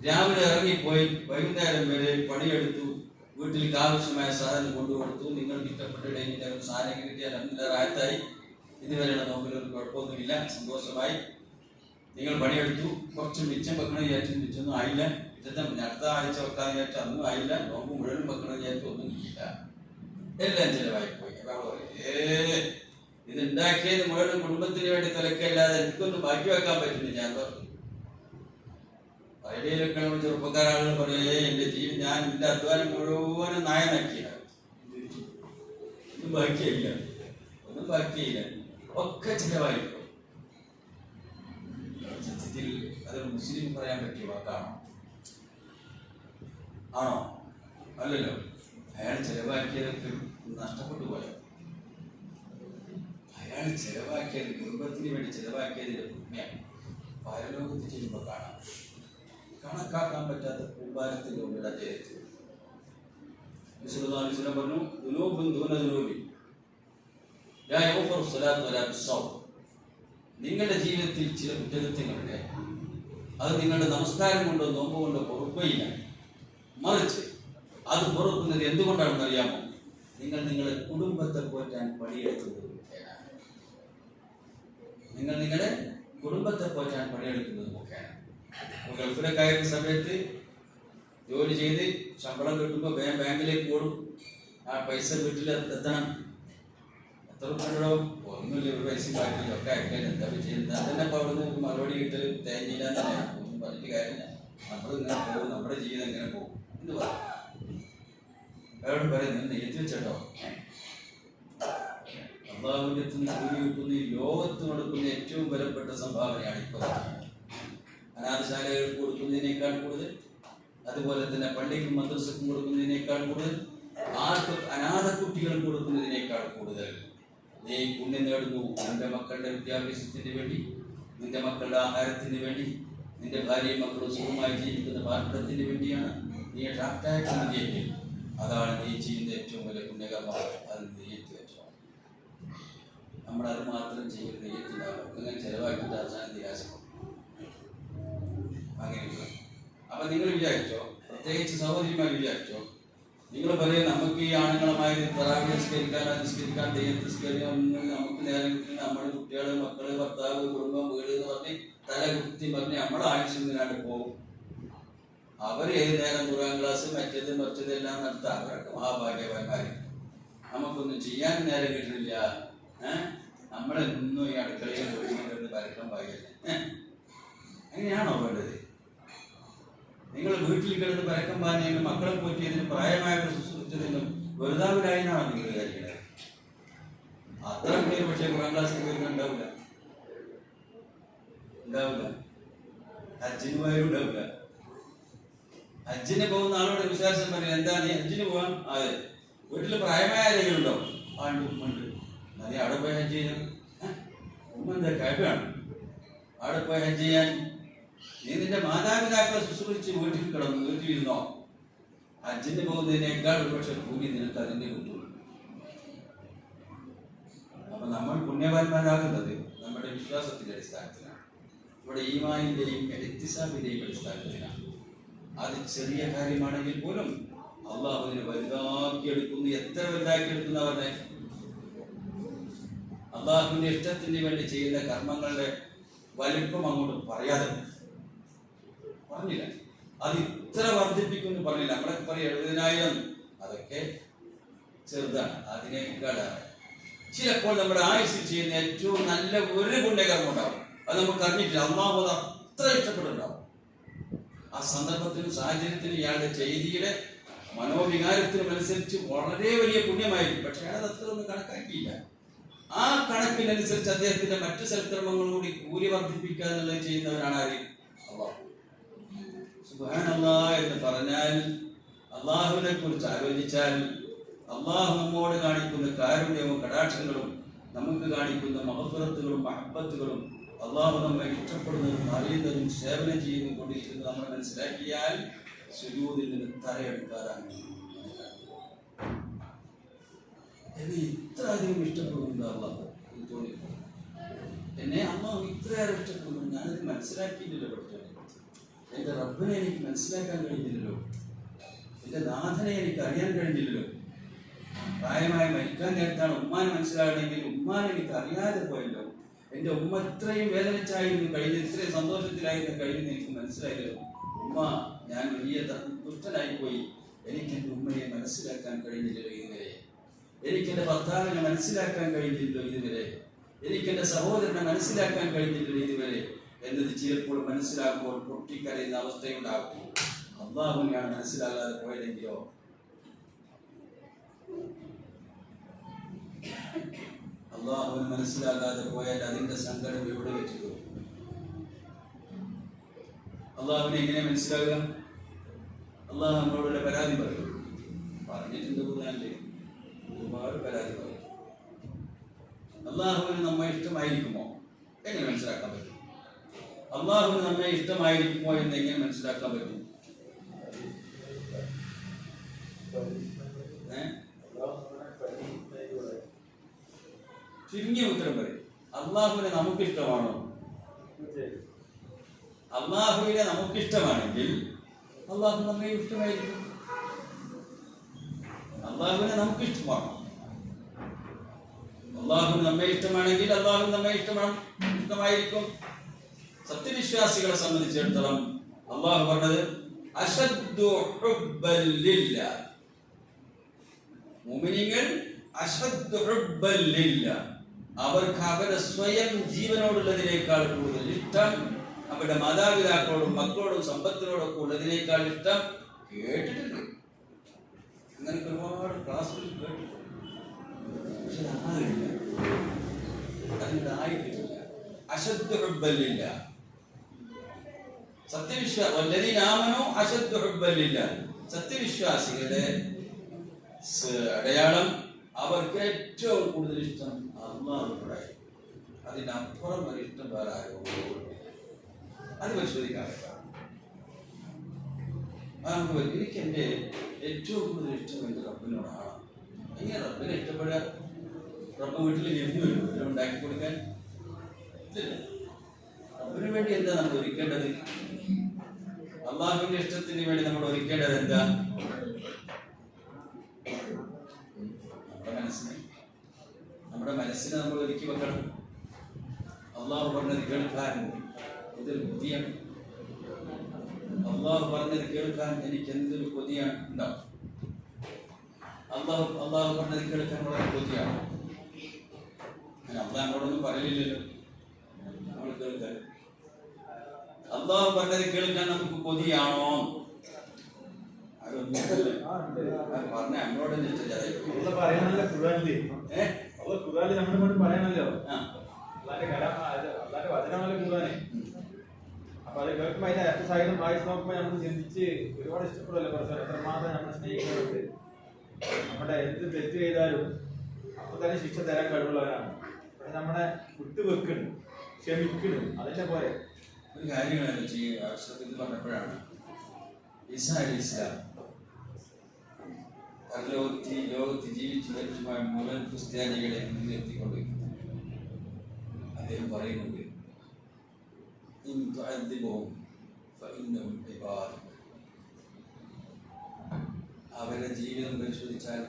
രാവിലെ ഇറങ്ങിപ്പോയി വൈകുന്നേരം വരെ പണിയെടുത്തു, വീട്ടിലേക്ക് ആവശ്യമായ സാധനം കൊണ്ടുകൊടുത്തു. നിങ്ങൾക്ക് ഇഷ്ടപ്പെട്ട ഡൈനിന്റെ സാധനം കിട്ടിയാൽ റായത്തായി. ഇതുവരെയുള്ള നോക്കിലൊരു കുഴപ്പമൊന്നുമില്ല, സന്തോഷമായി. നിങ്ങൾ പണിയെടുത്തു, കുറച്ച് മിച്ചം വെക്കണം വിചാരിച്ചു, മിച്ചൊന്നും ആയില്ല. അടുത്ത ആഴ്ച വെക്കാൻ വിചാരിച്ചു, അതൊന്നും ആയില്ല. നോമ്പ് മുഴുവൻ വെക്കണം വിചാരിച്ചു, ഒന്നും ഇല്ല, എല്ലാം ചിലവായി പോയി. ഇത് ഉണ്ടാക്കിയത് മുഴുവൻ കുടുംബത്തിന് വേണ്ടി തിലക്കല്ലാതെ എനിക്കൊന്നും ബാക്കി വെക്കാൻ പറ്റുന്നില്ല. ഞാൻ പറഞ്ഞു, ഐഡിയയിലൊക്കെ ചെറുപ്പക്കാരാളുകൾ പറയേ, എന്റെ ജീവിതം ഞാൻ എന്റെ അധ്വാനം മുഴുവനും നായനാക്കിയാണ്, ഒന്നും ബാക്കിയില്ല, ഒക്കെ ചിലവായി പോയി. സത്യത്തിൽ അതൊരു മുസ്ലിം പറയാൻ പറ്റിയ വാക്കാണോ? അല്ലല്ലോ. അയാൾ ചെലവാക്കിയതൊക്കെ നഷ്ടപ്പെട്ടു പോയോ? അയാൾ ചെലവാക്കിയത് കുടുംബത്തിന് വേണ്ടി ചെലവാക്കിയതിന്റെ പുണ്യം പരലോകത്ത് ചെയ്യുമ്പോൾ കാണാം. കണക്കാക്കാൻ പറ്റാത്ത കൂമ്പാരത്തിന്റെ മുമ്പിൽ അദ്ദേഹത്തിന് പറഞ്ഞു, നിങ്ങളുടെ ജീവിതത്തിൽ ചില കുറ്റകൃത്യങ്ങളുണ്ട്. അത് നിങ്ങളുടെ നമസ്കാരം കൊണ്ടോ നോമ്പ് കൊണ്ടോ പൊറുക്കുകയില്ല. മറിച്ച് അത് പൊറുക്കുന്നത് എന്തുകൊണ്ടാണെന്ന് അറിയാമോ? നിങ്ങൾ നിങ്ങളുടെ കുടുംബത്തെ പോറ്റാൻ പണിയെടുക്കുന്നത്. ഗൾഫിലെ കയറുന്ന സമയത്ത് ജോലി ചെയ്ത് ശമ്പളം കിട്ടുമ്പോൾ ബാങ്കിലേക്ക് ഓടും. ആ പൈസ വീട്ടിൽ എത്തണം. എത്ര രൂപ ഒന്നുമില്ല, ഒരു പൈസ ബാക്കി ഒക്കെ അയക്കാൻ എന്താ ചെയ്യുന്നത്? അതന്നെ അവിടുന്ന് മറുപടി കിട്ടൽ തേങ്ങയില്ല തന്നെയാണ്. ഒന്നും പറഞ്ഞിട്ട് കാര്യമില്ല. നമ്മളിങ്ങനെ പോകും, നമ്മുടെ ജീവിതം എങ്ങനെ പോകും എന്ന് പറയും. അവരോട് പറയും, നിങ്ങൾ നെയ്യത്തി വെച്ചോ, അള്ളാഹുവിന്റെ കൂലി കിട്ടുന്ന ഈ ലോകത്ത് കൊടുക്കുന്ന ഏറ്റവും വിലപ്പെട്ട സംഭാവനയാണ് ഇപ്പോൾ. അനാഥശാലകൾക്ക് കൊടുക്കുന്നതിനേക്കാൾ കൂടുതൽ, അതുപോലെ തന്നെ പള്ളിക്കും മദ്രസക്കും കൊടുക്കുന്നതിനേക്കാൾ കൂടുതൽ, അനാഥ കുട്ടികൾക്ക് കൊടുക്കുന്നതിനേക്കാൾ കൂടുതൽ നീ പുണ്യം നേടുന്നു. നിന്റെ മക്കളുടെ വിദ്യാഭ്യാസത്തിന് വേണ്ടി, നിന്റെ മക്കളുടെ ആഹാരത്തിന് വേണ്ടി, നിന്റെ ഭാര്യയും മക്കളും സുഖമായി ജീവിക്കുന്ന പാർപ്പിടത്തിന് വേണ്ടിയാണ് നീ ഡ്രാഫ്റ്റായിട്ട്. അതാണ് നീ ചെയ്യുന്ന ഏറ്റവും വലിയ പുണ്യകർമ്മം. അത് നെയ്യത്ത് വെച്ചോ. നമ്മളത് മാത്രം ചെയ്യുന്ന നെയ്യത്തുണ്ടാവും. അങ്ങനെ ചെലവാക്കിയിട്ട് അവസാനം നിരാശപ്പെടും. അങ്ങനെയുള്ള അപ്പൊ നിങ്ങൾ വിചാരിച്ചോ, പ്രത്യേകിച്ച് സഹോദരിമാർ വിചാരിച്ചോ, നിങ്ങൾ പറയും നമുക്ക് ഈ ആണുങ്ങളുമായി തറാവി നിസ്കരിക്കാൻ ദൈവത്തിസ്കരിക്കാൻ ഒന്നും നമുക്ക് നേരം കിട്ടില്ല. നമ്മുടെ കുട്ടികള്, മക്കള്, ഭർത്താവ്, കുടുംബം, വീട് എന്ന് പറഞ്ഞ് തല കുത്തി പറഞ്ഞ് നമ്മുടെ ആയുസ്സിനാണ്ട് പോകും. അവർ ഏത് നേരം ഖുർആൻ ക്ലാസ് മറ്റേത് മറ്റതെല്ലാം നടത്താം. അവരൊക്കെ മഹാഭാഗ്യവാന്മാര്. നമുക്കൊന്നും ചെയ്യാൻ നേരം കിട്ടുന്നില്ല. നമ്മളെന്നും ഈ അടുക്കളയിൽ പരക്കം ഭാഗ്യല്ലേ? അങ്ങനെയാണോ വേണ്ടത്? നിങ്ങൾ വീട്ടിൽ കിടന്ന് പരക്കം പാഞ്ഞതിനും മക്കളെ പോറ്റിയതിനും പ്രായമായവരെ ശുശ്രൂഷിച്ചതിനും വെറുതാവിലായിന്നാണോ നിങ്ങൾ വിചാരിക്കുന്നത്? അത്ര പേര് പക്ഷേ ഖുർആൻ ക്ലാസ്സിൽ പോയിട്ടുണ്ടാവില്ല, ഹജ്ജിന് പോയാലും ഉണ്ടാവില്ല. ഹജ്ജിന് പോകുന്ന ആളോട് വിശ്വാസം പറയാം, എന്താ നീ ഹജ്ജിന് പോകാൻ? അതെ. വീട്ടിൽ പ്രായമായ ആരെങ്കിലും ഉണ്ടോ? ഉമ്മണ്ട്. നീ അവിടെ പോയി ഹജ്ജ് ചെയ്യാൻ? ഉമ്മ എന്താ കഴിവാണ് അവിടെ പോയി ഹജ്ജ് ചെയ്യാൻ? നീ നിന്റെ മാതാപിതാക്കളെ ശുശ്രൂഷിച്ച് വീട്ടിലിരുന്നോ? ഹജ്ജിന് പോകുന്നതിനേക്കാൾ ഒരുപക്ഷെ കൂലി നിനക്ക് അതിന്റെ കിട്ടുള്ളൂ. അപ്പൊ നമ്മൾ പുണ്യവാന്മാരാകുന്നത് നമ്മുടെ വിശ്വാസത്തിന്റെ അടിസ്ഥാനത്തിലാണ്, നമ്മുടെ ഈമാനിന്റെയും ഇഹ്തിസാബിന്റെയും അടിസ്ഥാനത്തിലാണ്. അത് ചെറിയ കാര്യമാണെങ്കിൽ പോലും അള്ളാഹു അതിനെ വലുതാക്കിയെടുക്കുന്നു. എത്ര വലുതാക്കിയെടുക്കുന്നവരുടെ അള്ളാഹുവിന്റെ ഇഷ്ടത്തിന് വേണ്ടി ചെയ്യുന്ന കർമ്മങ്ങളുടെ വലിപ്പം അങ്ങോട്ട് പറയാതെ പറഞ്ഞില്ല. അത് ഇത്ര വർദ്ധിപ്പിക്കുമെന്ന് പറഞ്ഞില്ല. നമ്മളൊക്കെ പറയും 70,000, അതൊക്കെ ചെറുതാണ്. അതിനേക്കാളാണ് ചിലപ്പോൾ നമ്മുടെ ആയുസ്സിൽ ചെയ്യുന്ന ഏറ്റവും നല്ല ഒരു പുണ്യകർമ്മം ഉണ്ടാവും. അത് നമുക്ക് അറിഞ്ഞിട്ടില്ല. അള്ളാഹു അത്ര ഇഷ്ടപ്പെട്ടുണ്ടാവും. ആ സന്ദർഭത്തിനും സാഹചര്യത്തിനും ഇയാളുടെ ചെയ്തിയുടെ മനോവികാരത്തിനും അനുസരിച്ച് വളരെ വലിയ പുണ്യമായിരിക്കും. പക്ഷെ അയാൾ അത്ര ഒന്നും കണക്കാക്കിയില്ല. ആ കണക്കിനനുസരിച്ച് അദ്ദേഹത്തിന്റെ മറ്റു സൽക്കർമ്മങ്ങളും കൂടി കൂലി വർദ്ധിപ്പിക്കുക എന്നുള്ളത് ചെയ്യുന്നവരാണ് ആര്? അള്ളാഹു. സുബ്ഹാനല്ലാഹ് എന്ന് പറഞ്ഞാൽ, അള്ളാഹുവിനെ കുറിച്ച് ആലോചിച്ചാൽ, അള്ളാഹു നമ്മോട് കാണിക്കുന്ന കാരുണ്യവും കടാക്ഷങ്ങളും, നമുക്ക് കാണിക്കുന്ന മഹഫറത്തുകളും മഹബത്തുകളും, അള്ളാഹു നമ്മെ ഇഷ്ടപ്പെടുന്നതും അറിയുന്നതും സേവനം ചെയ്യുന്നു കൊണ്ടിരിക്കുന്നത് നമ്മൾ മനസ്സിലാക്കിയാൽ സുജൂദിൽ നിന്ന് തലയെടുക്കാറാണ്. എന്നെ ഇത്ര അധികം ഇഷ്ടപ്പെടുന്നുണ്ട് അള്ളാഹു എന്ന് തോന്നിപ്പോ. എന്നെ അള്ളാഹു ഇത്രയേറെ ഇഷ്ടപ്പെടുന്നു, ഞാനത് മനസ്സിലാക്കിയില്ലല്ലോ. പഠിച്ചത് എൻ്റെ റബ്ബിനെ എനിക്ക് മനസ്സിലാക്കാൻ കഴിഞ്ഞില്ലല്ലോ. എൻ്റെ നാഥനെ എനിക്ക് അറിയാൻ കഴിഞ്ഞില്ലല്ലോ. പ്രായമായി മരിക്കാൻ നേരത്താണ് ഉമ്മാനെ മനസ്സിലാകണമെങ്കിൽ ഉമ്മാനെ എനിക്ക് അറിയാതെ പോയല്ലോ. എൻ്റെ ഉമ്മ ഇത്രയും വേദനിച്ചായിരുന്നു കഴിഞ്ഞത്, ഇത്രയും സന്തോഷത്തിലായിരുന്നു കഴിഞ്ഞത് എനിക്ക് മനസ്സിലായല്ലോ. ഉമ്മ, ഞാൻ വലിയ ദുഷ്ടനായിപ്പോയി. എനിക്ക് എൻ്റെ ഉമ്മയെ മനസ്സിലാക്കാൻ കഴിഞ്ഞില്ലല്ലോ ഇതുവരെ. എനിക്കെൻ്റെ ഭർത്താവിനെ മനസ്സിലാക്കാൻ കഴിഞ്ഞില്ലല്ലോ ഇതുവരെ. എനിക്കെൻ്റെ സഹോദരനെ മനസ്സിലാക്കാൻ കഴിഞ്ഞില്ലല്ലോ ഇതുവരെ എന്നത് ചിലപ്പോൾ മനസ്സിലാക്കുമ്പോൾ പൊട്ടിക്കരയുന്ന അവസ്ഥയുണ്ടാകും. അള്ളാഹുവിനെയാണ് മനസ്സിലാകാതെ പോയതെങ്കിലോ? അള്ളാഹുവിന് മനസ്സിലാകാതെ പോയാൽ അതിന്റെ സങ്കടം എവിടെ വെച്ചിട്ടു? അള്ളാഹുവിനെ എങ്ങനെ മനസ്സിലാകുക? അള്ളാഹു നമ്മളോടുള്ള പരാതി പറയും. പറഞ്ഞിട്ടുണ്ട് ഖുർആനിൽ ഒരുപാട് പരാതി പറയും. അള്ളാഹുവിന് നമ്മെ ഇഷ്ടമായിരിക്കുമോ എങ്ങനെ മനസ്സിലാക്കാൻ പറ്റും? അള്ളാഹുവിന് നമ്മെ ഇഷ്ടമായിരിക്കുമോ എന്ന് എങ്ങനെ മനസ്സിലാക്കാൻ പറ്റും? ചുരുങ്ങിയ ഉത്തരം പറയും. അള്ളാഹുവിനെ നമുക്കിഷ്ടമാണോ? അള്ളാഹുവിനെ നമുക്കിഷ്ടമാണെങ്കിൽ അള്ളാഹു നമ്മെ ഇഷ്ടമായിരിക്കും. അള്ളാഹുവിനെ നമുക്കിഷ്ടമാണോ? അള്ളാഹു നമ്മെ ഇഷ്ടമാണെങ്കിൽ അള്ളാഹു നമ്മെ ഇഷ്ടമായിരിക്കും. സത്യവിശ്വാസികളെ സംബന്ധിച്ചിടത്തോളം അള്ളാഹു പറഞ്ഞത് അശദ്ദു ഹുബ്ബൻ ലില്ലാഹ്. മുഅ്മിനീങ്ങൾ അശദ്ദു ഹുബ്ബൻ ലില്ലാഹ്, അവർക്ക് അവരുടെ സ്വയം ജീവനോടുള്ളതിനേക്കാൾ കൂടുതൽ ഇഷ്ടം അവരുടെ മാതാപിതാക്കളോടും മക്കളോടും സമ്പത്തിനോടൊക്കെ ഉള്ളതിനേക്കാൾ ഇഷ്ടം. കേട്ടിട്ടുണ്ട്, അങ്ങനെ ഒരുപാട് ക്ലാസ്സുകൾ കേട്ടിട്ടുണ്ട്. പക്ഷെ അതിനായിട്ടില്ല. അശദ്ദു ഹുബ്ബൻ ലില്ലാഹ്, സത്യവിശ്വാസികളുടെ അടയാളം അവർക്ക് ഏറ്റവും കൂടുതൽ ഇഷ്ടം അള്ളാഹുവിനോടായി. അതിനപ്പുറം ഒരു ഇഷ്ടം വേറെ ആരോ അത് പരിശോധിക്കാൻ പറ്റാം. എനിക്ക് എൻ്റെ ഏറ്റവും കൂടുതൽ ഇഷ്ടം എൻ്റെ റബ്ബിനോടാണ്. എങ്ങനെ റബ്ബിനെ ഇഷ്ടപ്പെടുക? റബ്ബ് വീട്ടിൽ ഇരുന്ന് വരും ഉണ്ടാക്കി കൊടുക്കാൻ. റബ്ബിന് വേണ്ടി എന്താ നമ്മൾ ഒരുക്കേണ്ടത്? അള്ളാഹുവിന്റെ ഇഷ്ടത്തിന് വേണ്ടി നമ്മൾ ഒരുക്കേണ്ടത് എന്താ? നമ്മുടെ മനസ്സിനെ നമ്മൾ ഒരുക്കി വെക്കണം. അള്ളാഹു പറഞ്ഞത് കേൾക്കാൻ എന്തൊരു കൊതിയാണ്. അള്ളാഹു പറഞ്ഞത് കേൾക്കാൻ എനിക്ക് എന്തൊരു കൊതിയാണ് ഉണ്ടാവും. അള്ളാഹു പറഞ്ഞത് കേൾക്കാൻ വളരെ കൊതിയാണ്. അള്ളാഹിനോടൊന്നും പറയലില്ലല്ലോ നമ്മൾ കേൾക്കാൻ. അള്ളാഹു പറഞ്ഞത് കേൾക്കാൻ നമുക്ക് കൊതിയാണോ? പറഞ്ഞ നമ്മളോട് അപ്പൊ അത് കേൾക്കുമ്പോ അതിന്റെ എക്സസൈസും വായിച്ച് നോക്കുമ്പോ നമ്മൾ ചിന്തിച്ച് ഒരുപാട് ഇഷ്ടപ്പെടല്ലോ. പ്രൊഫസർ എത്രമാത്രം നമ്മൾ സ്നേഹിക്കുന്നുണ്ട്. നമ്മുടെ എന്ത് തെറ്റ് ചെയ്താലും അപ്പൊ തന്നെ ശിക്ഷ തരാൻ കഴിവുള്ളവരാണ്. പക്ഷെ നമ്മളെ വിട്ടുവെക്കണം, ക്ഷമിക്കണം. അതിന്റെ പോലെ ഒരു കാര്യങ്ങളാണ് പറഞ്ഞപ്പോഴാണ് ഈസാ അലൈഹിസ്സലാം ലോകത്ത് ജീവിച്ചു മരിച്ചുമായ മുഴുവൻ ക്രിസ്ത്യാനികളെ മുൻനിർത്തിക്കൊണ്ട് അദ്ദേഹം പറയുന്നുണ്ട്, അവരുടെ ജീവിതം പരിശോധിച്ചാൽ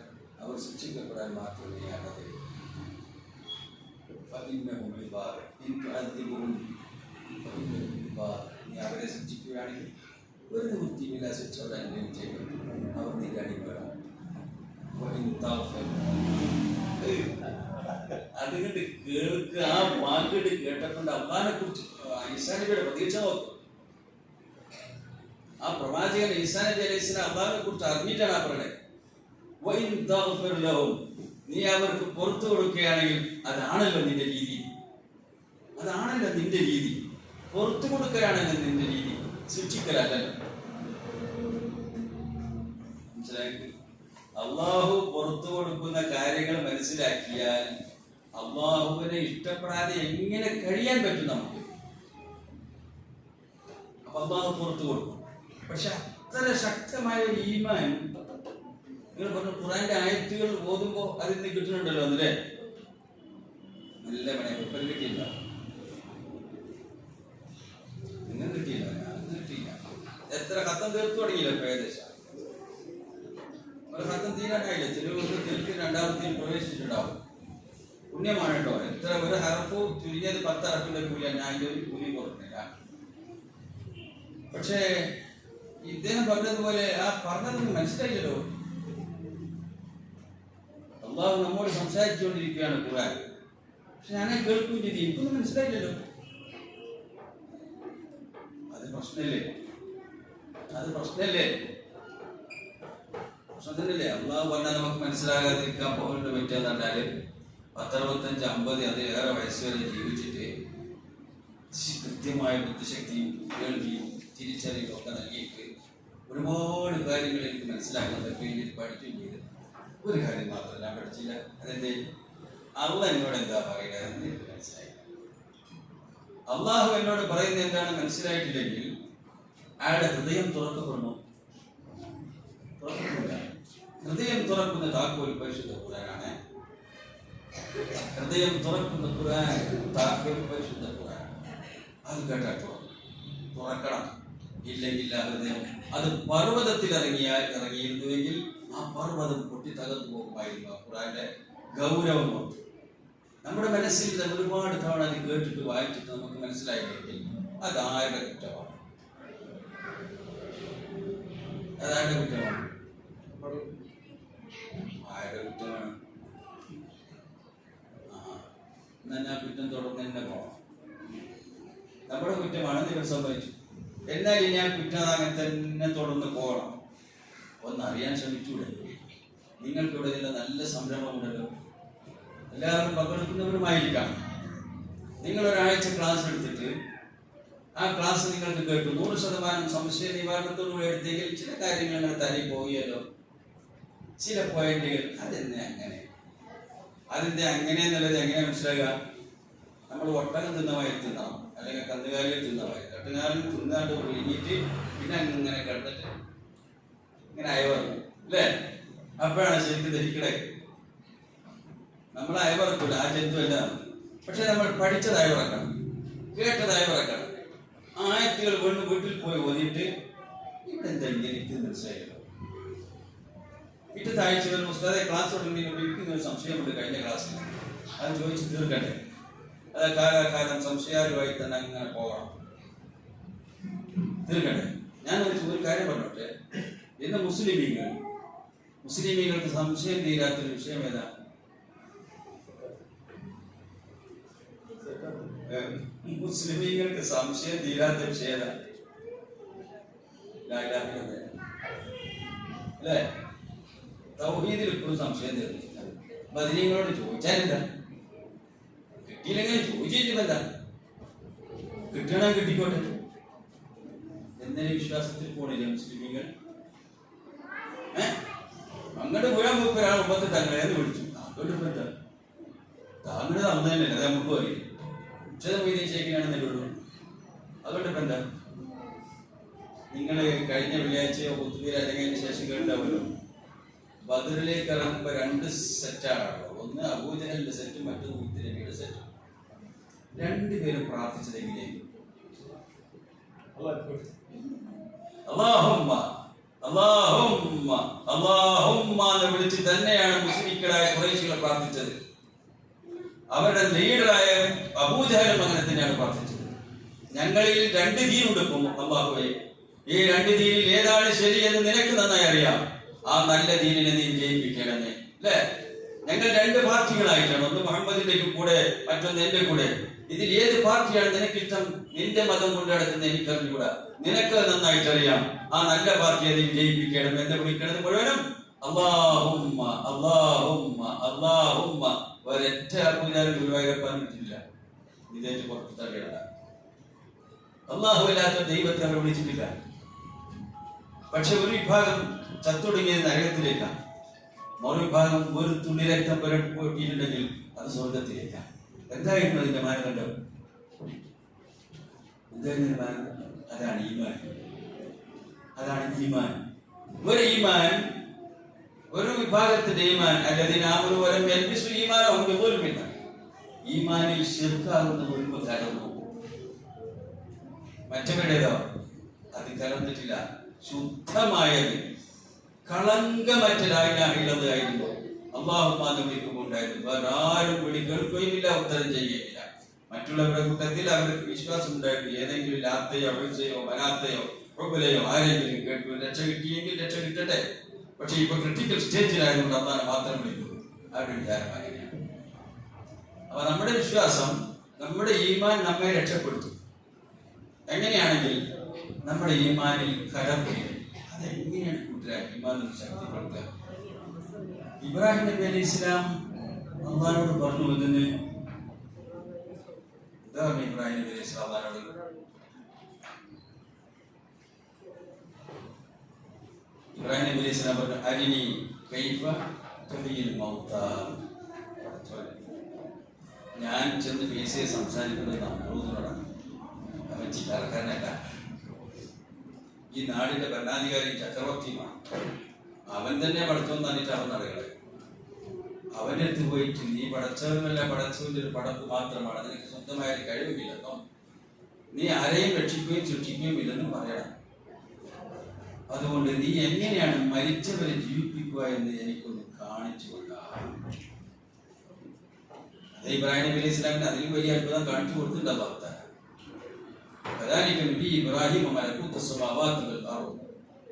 അവർ ശിക്ഷിക്കപ്പെടാൻ മാത്രമേ فإنهم عباد إن تعذبهم فإنهم عباد നീ അവരെ ശിക്ഷിക്കുകയാണെങ്കിൽ ഒരു നിവൃത്തിയില്ല ശിക്ഷ തന്നെ ചെയ്യും അവർ നിന്റെ അടിമകളാണ് അതുകൊണ്ട് കേൾക്ക് ആ വാക്കിട്ട് കേട്ടപ്പോൾ അള്ളാഹിനെ കുറിച്ച് ഈസാ നബിയുടെ പ്രതീക്ഷ നോക്കും ആ പ്രവാചകൻ ഈസാ നബി അലൈഹി സ്വലാം അള്ളാഹിനെ കുറിച്ച് അറിഞ്ഞിട്ടാണ് ആ പറയുന്നത് നീ അവർക്ക് പുറത്തു കൊടുക്കുകയാണെങ്കിൽ അതാണല്ലോ നിന്റെ രീതി അതാണല്ലോ നിന്റെ രീതി പുറത്തു കൊടുക്കലാണല്ലോ നിന്റെ രീതി ശിക്ഷിക്കലല്ലോ മനസ്സിലാക്കി അള്ളാഹു പുറത്തു കൊടുക്കുന്ന കാര്യങ്ങൾ മനസ്സിലാക്കിയാൽ അള്ളാഹുവിനെ ഇഷ്ടപ്പെടാതെ എങ്ങനെ കഴിയാൻ പറ്റും നമുക്ക് അപ്പൊ അള്ളാഹു പുറത്തു കൊടുക്കും പക്ഷെ അത്ര ശക്തമായ ഒരു ഈമാൻ നിങ്ങൾ പറഞ്ഞു ഖുറാന്റെ ആയത്തുകൾ ഓതുമ്പോ അതിൽ നിന്ന് കിട്ടുന്നുണ്ടല്ലോ അല്ലേ നല്ല പണി എപ്പോഴും കിട്ടിയില്ല നിങ്ങൾ കിട്ടിയില്ല ഞാൻ കിട്ടിയില്ല എത്ര കത്തം തീർത്തു തുടങ്ങിയില്ല ഇപ്പൊ ഏകദേശം കത്തം തീരാനായില്ല ചിലവർക്ക് തീർത്ത് രണ്ടാമത്തെയും പ്രവേശിച്ചിട്ടുണ്ടാവും പുണ്യമാണ് കേട്ടോ എത്ര ഒരു ഹറഫ് ചുരുങ്ങിയത് 10 ഹറഫിന്റെ കൂലിയാണ് ഞാൻ അതിന്റെ ഒരു കൂലി കൊടുക്കുന്നില്ല പക്ഷേ ഇദ്ദേഹം പറഞ്ഞതുപോലെ ആ പറഞ്ഞതൊന്നും മനസ്സിലായില്ലല്ലോ അള്ളാഹു നമ്മോട് സംസാരിച്ചുകൊണ്ടിരിക്കുകയാണ് ഖുർആൻ പക്ഷെ ഞാനെ കേൾക്കുകയും ചെയ്തു എനിക്കൊന്നും മനസ്സിലായില്ലല്ലോ അത് പ്രശ്നമല്ലേ പ്രശ്നത്തിനല്ലേ അള്ളാഹു പറഞ്ഞാൽ നമുക്ക് മനസ്സിലാകാതിരിക്കാൻ പോകേണ്ട പറ്റുക പറഞ്ഞാല് 10, 65, 50 അതിലേറെ വയസ്സ് വരെ ജീവിച്ചിട്ട് കൃത്യമായ ബുദ്ധിശക്തിയും കേൾവിയും തിരിച്ചറിവും ഒക്കെ നൽകിയിട്ട് ഒരുപാട് കാര്യങ്ങൾ എനിക്ക് മനസ്സിലാക്കാൻ പറ്റുകയും പഠിക്കുകയും ചെയ്ത് ഒരു കാര്യം മാത്രം ഞാൻ പഠിച്ചില്ല അതെന്തേ അള്ളാഹ് എന്നോട് എന്താ പറയുന്നത് എന്ന് എനിക്ക് മനസ്സിലായി അള്ളാഹു എന്നോട് പറയുന്നത് എന്താണ് മനസ്സിലായിട്ടില്ലെങ്കിൽ അയാളുടെ ഹൃദയം തുറക്കപ്പെടുന്നു ഹൃദയം തുറക്കുന്ന താക്കോൽ പരിശുദ്ധ ഖുർആനാണ് ഹൃദയം തുറക്കുന്ന ഖുർആൻ താക്കോൽ പരിശുദ്ധ ഖുർആൻ അത് കേട്ടോ തുറക്കണം ഇല്ലെങ്കിൽ ആ ഹൃദയം അത് പർവ്വതത്തിൽ ഇറങ്ങിയിരുന്നുവെങ്കിൽ ആ പർവ്വതം പൊട്ടി തകർന്നു പോകുമായിരുന്നു ഖുർആന്റെ ഗൗരവം നോക്കി നമ്മുടെ മനസ്സിൽ ഒരുപാട് തവണ അത് കേട്ടിട്ട് വായിച്ചിട്ട് നമുക്ക് മനസ്സിലായില്ലെങ്കിൽ അതാരുടെ കുറ്റമാണ് അതാരുടെ കുറ്റമാണ് ആരുടെ കുറ്റമാണ് എന്നാൽ കുറ്റം തുടർന്ന് തന്നെ പോകണം നമ്മുടെ കുറ്റമാണ് നിങ്ങൾ സംഭവിച്ചു എന്നാൽ ഇനി ആ കുറ്റം അങ്ങനെ തന്നെ തുടർന്ന് പോകണം ഒന്നറിയാൻ ശ്രമിച്ചൂടെ നിങ്ങൾക്കിവിടെ ഇതിന്റെ നല്ല സംരംഭമുണ്ടല്ലോ എല്ലാവരും പങ്കെടുക്കുന്നവരുമായിരിക്കാം നിങ്ങൾ ഒരാഴ്ച ക്ലാസ് എടുത്തിട്ട് ആ ക്ലാസ് നിങ്ങൾക്ക് കേട്ടു 100% സംശയ നിവാരണത്തോടുകൂടി എടുത്തെങ്കിൽ ചില കാര്യങ്ങൾ നിങ്ങളുടെ തലയിൽ പോവുകയല്ലോ ചില പോയിന്റുകൾ അതിന്റെ അങ്ങനെ എന്നുള്ളത് എങ്ങനെ മനസ്സിലാകുക നമ്മൾ ഒട്ടകം തിന്നമായി തിന്നാം അല്ലെങ്കിൽ കന്നുകാലികൾ തിന്നമായി ഒട്ടകാലിൽ തിന്നാണ്ട് ഒഴിഞ്ഞിട്ട് പിന്നെ അങ്ങനെ കിടന്നിട്ട് ഇങ്ങനെ അയവറക്കും അല്ലേ അപ്പോഴാണ് ശരിക്കും ധരിക്കണേ നമ്മൾ അയവറക്കൂല ആ ജന്തു എല്ലാം പക്ഷെ നമ്മൾ പഠിച്ചത് അയവറക്കണം കേട്ടത് അയവറക്കണം ആയത്തുകൾ വീട്ടിൽ പോയി ഓതിയിട്ട് ഇവിടെ എന്താ ഇങ്ങനെ എനിക്ക് മനസ്സിലായല്ലോ പിറ്റത്തെ ആഴ്ച ഒരു പുസ്തകത്തെ ക്ലാസ് തുടങ്ങുന്നതിനോട് എനിക്കുന്ന ഒരു സംശയമുണ്ട് കഴിഞ്ഞ ക്ലാസ്സിൽ അത് ചോദിച്ച് തീർക്കട്ടെ അത് കാലകാലം സംശയാലുമായി തന്നെ അങ്ങനെ പോകണം തീർക്കട്ടെ ഞാൻ ഒരു കാര്യം പറഞ്ഞോട്ടെ ഇന്ന് മുസ്ലിമീങ്ങൾക്ക് സംശയം തീരാത്തൊരു വിഷയം ഏതാ മുസ്ലിമീങ്ങൾക്ക് സംശയം തീരാത്ത വിഷയം ഏതാ അല്ലേ തൗഹീദിൽ ഇപ്പോഴും സംശയം തീർന്നില്ല ബദരീങ്ങളോട് ചോദിച്ചാലെന്താ കിട്ടിയില്ലെങ്കിൽ ചോദിച്ചിട്ടില്ല കിട്ടണം കിട്ടിക്കോട്ടെ എന്നൊരു വിശ്വാസത്തിൽ പോണില്ല മുസ്ലിമീങ്ങൾ അങ്ങോട്ട് പോയാൽ ഒരാൾ മുമ്പത്തെ തങ്ങളെന്ന് വിളിച്ചു അങ്ങോട്ട് പോയിട്ടാ താങ്കളുടെ അന്ന് തന്നെയല്ല അത് നമുക്ക് പറയും ഉച്ചതം വിദേശിക്കാണെന്നല്ലേ ഉള്ളൂ അതുകൊണ്ട് ഇപ്പം എന്താ നിങ്ങൾ കഴിഞ്ഞ വെള്ളിയാഴ്ചയോ ഒത്തുപേര് അല്ലെങ്കിൽ അതിന് ശേഷം കേട്ടാവുമല്ലോ ബദറിലേക്ക് ഇറങ്ങുമ്പോൾ 2 സെറ്റാണല്ലോ ഒന്ന് അബൂജഹലിന്റെ സെറ്റും മറ്റൊന്ന് മുത്തനബിയുടെ സെറ്റും രണ്ടുപേരും പ്രാർത്ഥിച്ചത് എങ്ങനെയായിരിക്കും അല്ലാഹുമ്മ അല്ലാഹുമ്മ അല്ലാഹുമ്മ എന്ന് വിളിച്ച് തന്നെയാണ് മുസ്ലിങ്ങളായ ഖുറൈശികൾ പ്രാർത്ഥിച്ചത് അവരുടെ ലീഡറായ അബൂജഹലും അങ്ങനെ തന്നെയാണ് പ്രാർത്ഥിച്ചത്. ഞങ്ങളിൽ 2 ദീനുണ്ടെക്കും അല്ലാഹുവേ, ഈ 2 ദീനിൽ ഏതാണ് ശരിയെന്ന് നിനക്ക് നന്നായി അറിയാം. ആ നല്ല ദീനിനെ നീ ജയിപ്പിക്കണമേ. അല്ലേ? ഞങ്ങൾ 2 പാർട്ടികളായിട്ടാണ്, ഒന്ന് മുഹമ്മദിന്റെ കൂടെ, മറ്റൊന്ന് എന്റെ കൂടെ. ഇതിൽ ഏത് പാർട്ടിയാണ് നിനക്കിഷ്ടം? നിന്റെ മതം കൊണ്ട് നടക്കുന്ന എനിക്കറിഞ്ഞൂടാ, നിനക്ക് നന്നായിട്ട് അറിയാം. ആ നല്ല പാർട്ടിയെ നീ ജയിപ്പിക്കണം എന്ന് വിളിക്കണത് മുഴുവനും അല്ലാഹുമ്മ അല്ലാഹുമ്മ അല്ലാഹുമ്മ. ഒരൊറ്റ അബൂജഹൽ ഗുരുവായൂരപ്പാൻ വിളിച്ചില്ല, ഇതേറ്റ് പുറത്ത് തള്ളിയിട. അല്ലാഹു അല്ലാത്ത ദൈവത്തെ അവർ വിളിച്ചിട്ടില്ല. പക്ഷെ ഒരു വിഭാഗം ചത്തൊടുങ്ങിയത് നരകത്തിലേക്കാണ്, മറുവിഭാഗം ഒരു തുള്ളി രക്തം പൊട്ടിയിട്ടുണ്ടെങ്കിൽ അത് സ്വർഗത്തിലേക്കാണ്. എന്തായിരുന്നു അതിന്റെ മാനദണ്ഡം? എന്തായിരുന്നു മാനദണ്ഡം? അതാണ് ഈമാൻ. അതാണ് ഈമാൻ. ഒരു ഈമാൻ, ഒരു വിഭാഗത്തിന്റെ ഈമാൻ അല്ലദീന ആമനൂ വലം യൽബിസു ഈമാനഹും ബിദുൽമിൻ, ഈമാനിൽ ശിർക്കാകുന്ന മുൻപ് കലർന്നു. മറ്റവരുടേതോ അത് കലർന്നിട്ടില്ല. ശുദ്ധമായത്, കളങ്കമറ്റതായിരുന്നു അല്ലാഹുവിനെ വിളിക്കുമ്പോണ്ടായിരുന്നു. വേറെ ആരും വിളി കേൾക്കുകയുമില്ല, ഉത്തരം ചെയ്യുകയില്ല. മറ്റുള്ളവരുടെ കൂട്ടത്തിൽ അവർക്ക് വിശ്വാസം ഉണ്ടായിരുന്നു. ഏതെങ്കിലും ലാത്തയോ അവിഴ്ചയോ മനാത്തയോ പ്രബലയോ ആരെങ്കിലും കേൾക്കും, രക്ഷ കിട്ടിയെങ്കിൽ രക്ഷ കിട്ടട്ടെ. പക്ഷെ ഇപ്പൊ ക്രിട്ടിക്കൽ സ്റ്റേജിലായതുകൊണ്ട് അള്ളാഹനെ മാത്രം വിളിക്കുന്നു. അവരുടെ വിചാരം അങ്ങനെയാണ്. അപ്പൊ നമ്മുടെ വിശ്വാസം, നമ്മുടെ ഈമാൻ നമ്മെ രക്ഷപ്പെടുത്തും. എങ്ങനെയാണെങ്കിൽ നമ്മുടെ ഈമാനിൽ കലർത്തുക. അതെങ്ങനെയാണ് കൂട്ടുകാർ ഈമാനിൽ ശക്തിപ്പെടുത്തുക? ഇബ്രാഹിം നബി അലൈഹി ഇസ്ലാം അള്ളാഹുവോട് പറഞ്ഞു. ഇതിന് ഇതാണ് ഇബ്രാഹിം നബി അലൈഹി ഇസ്ലാം അള്ളാഹുവോട് ഇബ്രാഹിം നബി അലൈഹി ഇസ്ലാം പറഞ്ഞു, അരിനി കൈഫ തുഹിയിൽ മൗത. ഞാൻ ചെന്ന് ഫേസിയെ സംസാരിക്കുന്നത് നമ്രൂദിനോടാണ്. അവൻ ചില്ലറക്കാരനല്ല, ഈ നാടിന്റെ ഭരണാധികാരി ചക്രവർത്തിയുമാണ്. അവൻ തന്നെ പടച്ചോന്ന് തന്നിട്ട് അവൻ നടകളെ. അവൻ്റെ അടുത്ത് പോയിട്ട് നീ പടച്ചവനല്ല, പടച്ചവന്റെ ഒരു പടപ്പ് മാത്രമാണ്, നിനക്ക് സ്വന്തമായ ഒരു കഴിവില്ലെന്നോ, നീ ആരെയും രക്ഷിക്കുകയും സൃഷ്ടിക്കുകയും ഇല്ലെന്നും പറയണം. അതുകൊണ്ട് നീ എങ്ങനെയാണ് മരിച്ചവരെ ജീവിപ്പിക്കുക എന്ന് എനിക്കൊന്ന് കാണിച്ചു കൊള്ളാം. അത് ഇബ്രാഹിം നബി അലൈഹി ഇസ്ലാമിന് അതിലും വലിയ അത്ഭുതം കാണിച്ചു കൊടുത്തിട്ടുണ്ട് അല്ലാഹു തആല. ഇബ്രാഹിം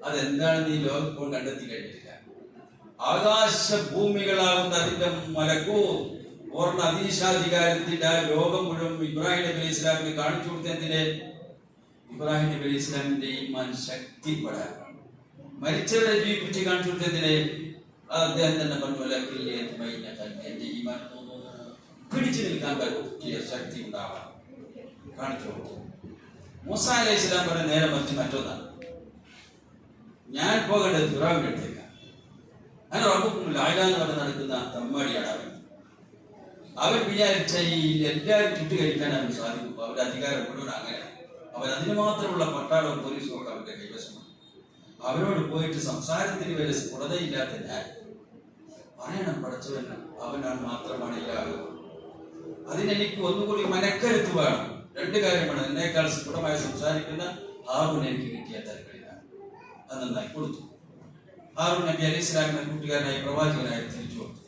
അതെന്താണെന്ന് ഈ ലോകം ഇപ്പോൾ കണ്ടെത്തി കഴിഞ്ഞിട്ടില്ല. ആകാശ ഭൂമികളാകുന്ന അതിന്റെ മലക്കൂ പൂർണ്ണ അതീശാധികാരത്തിന്റെ ആ ലോകം മുഴുവൻ ഇബ്രാഹിം നബി അലൈഹി ഇസ്ലാമിന് കാണിച്ചു കൊടുത്തതിന്റെ ഇബ്രാഹിം നബി അലൈഹി ഇസ്ലാമിന്റെ ഈമാൻ ശക്തിപ്പെടാൻ, മരിച്ചവരെ ജീവിപ്പിച്ച് കാണിച്ചു കൊടുത്തതിനെ അദ്ദേഹം തന്നെ പറഞ്ഞു, എന്റെ ഈമാൻ പിടിച്ചു നിൽക്കാൻ പറ്റിയ ശക്തി ഉണ്ടാവാൻ കാണിച്ചു കൊടുത്തു. മൂസാ അലൈഹി ഇസ്ലാം പറഞ്ഞ നേരെ മറ്റൊന്നാണ്, ഞാൻ പോകേണ്ടത് ഫിറഔന്റെ അടുത്തേക്ക്. അങ്ങനെ റബ്ബുക്കുൽ അഅ്ല എന്ന് പറഞ്ഞ് നടക്കുന്ന തമ്മാടിയാണ് അവൻ. അവൻ വിചാരിച്ച ഈ എല്ലാവരും ചുട്ടുകഴിക്കാൻ അവന് സാധിക്കും. അവരുടെ അധികാരം മുഴുവൻ അങ്ങനെ. അവൻ അതിന് മാത്രമുള്ള പട്ടാളവും പോലീസും ഒക്കെ അവന്റെ കൈവശമാണ്. അവരോട് പോയിട്ട് സംസാരത്തിന് വരെ സ്ഫുടതയില്ലാത്ത ഞാൻ പറയണം, പടച്ചവൻ അവനാണ് മാത്രമാണ് ഇല്ലാതെ. അതിനെനിക്ക് ഒന്നുകൂടി മനക്കരുത്ത് വേണം. 2 കാര്യമാണ്. എന്നേക്കാൾ സ്ഫുടമായി സംസാരിക്കുന്ന ഹാറൂൻ എനിക്ക് കിട്ടിയ തരങ്ങളിലാണ്. അത് നന്നായി കൊടുത്തു. ഹാറൂൻ നബി അലൈഹി ഇസ്ലാമിന്റെ കൂട്ടുകാരനായി പ്രവാചകനായി തിരിച്ചു കൊടുത്തു.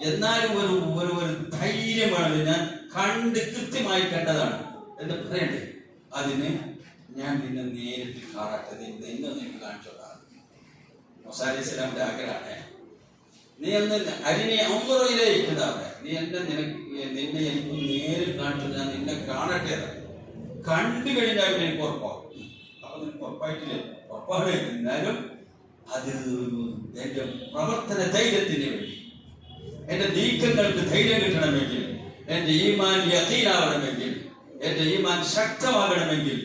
എന്നാലും ഒരു ധൈര്യമാണ്, ഞാൻ കണ്ട് കൃത്യമായി കണ്ടതാണ് എന്ന് പറയണ്ടേ. അതിന് ഞാൻ നിന്നെ നേരിട്ട് കാണട്ടെ, നിന്നെ കാണിച്ചോളാം. മൂസാ അലൈഹി ഇസ്ലാമിന്റെ ആഗ്രഹമാണ്, നീ എന്ന് അരിനെ അമ്പറയിലേക്കുണ്ടാവേ, നീ നിന്നെ എനിക്ക് നേരിൽ കാണിച്ചു, ഞാൻ നിന്നെ കാണട്ടെ. കണ്ടു കഴിഞ്ഞാൽ എനിക്ക് ഉറപ്പാകും. അപ്പൊ നിനക്ക് ഉറപ്പായിട്ടില്ലേ? ഉറപ്പാണ്. എന്നാലും അത് എന്റെ പ്രവർത്തന ധൈര്യത്തിന് വേണ്ടി, എന്റെ നീക്കങ്ങൾക്ക് ധൈര്യം കിട്ടണമെങ്കിൽ, എന്റെ ഈമാൻ യഖീനാവണമെങ്കിൽ, എന്റെ ഈമാൻ ശക്തമാകണമെങ്കിൽ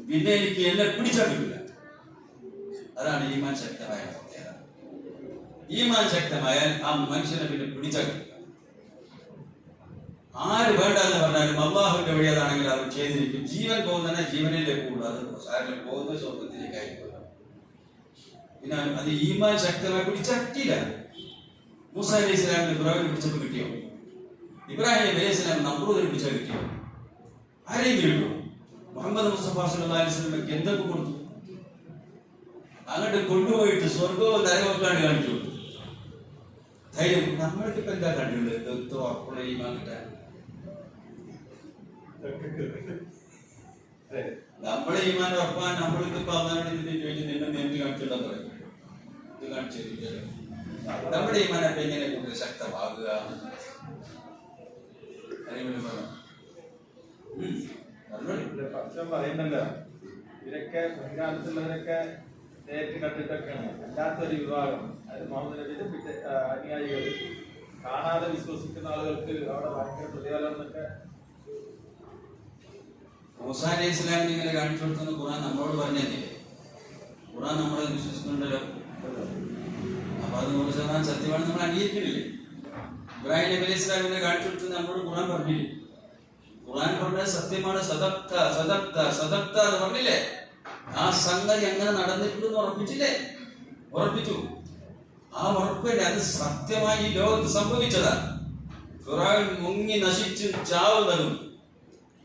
പിന്നെ എനിക്ക് എന്നെ പിടിച്ചെടുക്കില്ല. അതാണ് ഈമാൻ ശക്തമായ പ്രത്യേകത. ഈമാൻ ശക്തമായാൽ ആ മനുഷ്യനെ പിന്നെ പിടിച്ചെടുക്കില്ല. ആര് വേണ്ടെന്ന് പറഞ്ഞാലും അല്ലാഹുവിന്റെ വഴി അതാണെങ്കിൽ അവർ ചെയ്തിരിക്കും. ജീവൻ പോകുന്ന ജീവനിലേക്ക് കൂടും, അത് സാരിൽ പോകുന്ന സ്വർഗത്തിലേക്കായിരിക്കും. പിന്നെ അത് ഈമാൻ ശക്തമായി പിടിച്ചട്ടില്ല. മൂസാ അലൈഹി ഇസ്ലാമിന് ഫിറഔനെ പിടിച്ചപ്പോൾ കിട്ടിയോ? ഇബ്രാഹിം നബി അലൈഹി ഇസ്ലാം നമ്രൂദിനെ പിടിച്ചാൽ കിട്ടിയോ? ആരെങ്കിലും കിട്ടുമോ? മുഹമ്മദ് മുസ്തഫ സല്ലല്ലാഹു അലൈഹി വസല്ലമക്ക് എന്തൊക്കെ കൊടുത്തു? അങ്ങോട്ട് കൊണ്ടുപോയിട്ട് സ്വർഗവും നരകമൊക്കെയാണ് കാണിച്ചു കൊടുത്തു. ധൈര്യം. നമ്മൾക്കിപ്പോ എന്താ കണ്ടുള്ളത്? ഉറപ്പുള്ള ഈമാൻ കിട്ടാൻ നമ്മളെ ഈമാൻ ഉറപ്പാൻ നമ്മൾക്കിപ്പോ അന്നാണ് ഇതിന്റെ ചോദിച്ചു നിന്നെ നേരിട്ട് കാണിച്ചിട്ടുള്ള പറയും. ഇത് കാണിച്ചിരിക്കല്ലോ. നമ്മുടെ ഈമാൻ അപ്പൊ എങ്ങനെ കൂടുതൽ ശക്തമാകുക? പക്ഷം പറയുന്നല്ലോ, ഇവരൊക്കെ മുൻകാലത്തുള്ളവരൊക്കെ നേരിട്ട് കണ്ടിട്ടൊക്കെയാണ്. അല്ലാത്തൊരു വിഭാഗം, അത് മുഹമ്മദ് നബിയുടെ പിന്നെ അനുയായികൾ, കാണാതെ വിശ്വസിക്കുന്ന ആളുകൾക്ക് അവിടെ ഭയങ്കര പ്രതിഫലം എന്നൊക്കെ. മൂസാ അലൈഹി ഇസ്ലാമിനെ ഇങ്ങനെ കാണിച്ചു കൊടുക്കുന്ന ഖുർആൻ നമ്മളോട് പറഞ്ഞില്ലേ? ഖുർആൻ നമ്മളെ വിശ്വസിക്കുന്നുണ്ടല്ലോ. അപ്പൊ അത് 100% സത്യമാണ് നമ്മൾ അംഗീകരിക്കുന്നില്ലേ? ഇബ്രാഹിം നബി അലൈഹി ഇസ്ലാമിനെ കാണിച്ചു കൊടുത്ത് നമ്മളോട് ഖുർആൻ പറഞ്ഞില്ലേ? ഖുർആൻ പറഞ്ഞത് സത്യമാണ്. സദഖ്ത സദഖ്ത സദഖ്ത എന്ന് പറഞ്ഞില്ലേ? ആ സംഗതി അങ്ങനെ നടന്നിട്ടുണ്ടെന്ന് ഉറപ്പിച്ചില്ലേ? ഉറപ്പിച്ചു. ആ ഉറപ്പല്ലേ, അത് സത്യമായി ഈ ലോകത്ത് സംഭവിച്ചതാ. ഫിറഔൻ മുങ്ങി നശിച്ച് ചാവുന്നതും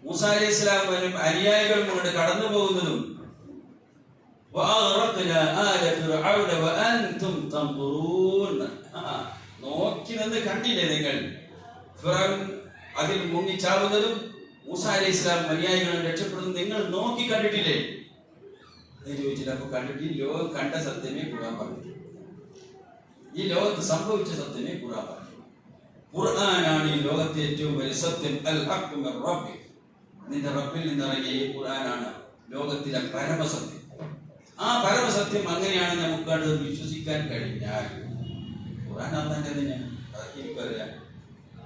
മൂസാ അലൈഹി ഇസ്ലാമിനും അനുയായികളും കൊണ്ട് കടന്നു പോകുന്നതും നോക്കി നിന്ന് കണ്ടില്ലേ നിങ്ങൾ? ഫിറഔൻ അതിൽ മുങ്ങിച്ചാവുന്നതും മൂസാ അലൈഹി ഇസ്ലാം അനുയായികളും രക്ഷപ്പെടുന്നതും നിങ്ങൾ നോക്കി കണ്ടിട്ടില്ലേ? ചോദിച്ചില്ല. അപ്പൊ കണ്ടിട്ട് ഈ ലോകം കണ്ട സത്യമേ ഖുർആൻ പറഞ്ഞു. ഈ ലോകത്ത് സംഭവിച്ച സത്യമേ ഖുർആൻ പറഞ്ഞു. ഖുർആനാണ് ഈ ലോകത്തെ ഏറ്റവും വലിയ സത്യം. അൽ ഹഖ് മിർ റബ്ബിക്, നിന്റെ റബ്ബിൽ നിന്നിറങ്ങിയ ഈ ഖുർആനാണ് ലോകത്തിലെ പരമസത്യം. ആ പരമസത്യം അങ്ങനെയാണ് നമുക്കത് വിശ്വസിക്കാൻ കഴിഞ്ഞാൽ, ഖുർആൻ അള്ളാന്റെ തന്നെയാണ്. അതൊക്കെ എനിക്കറിയാം.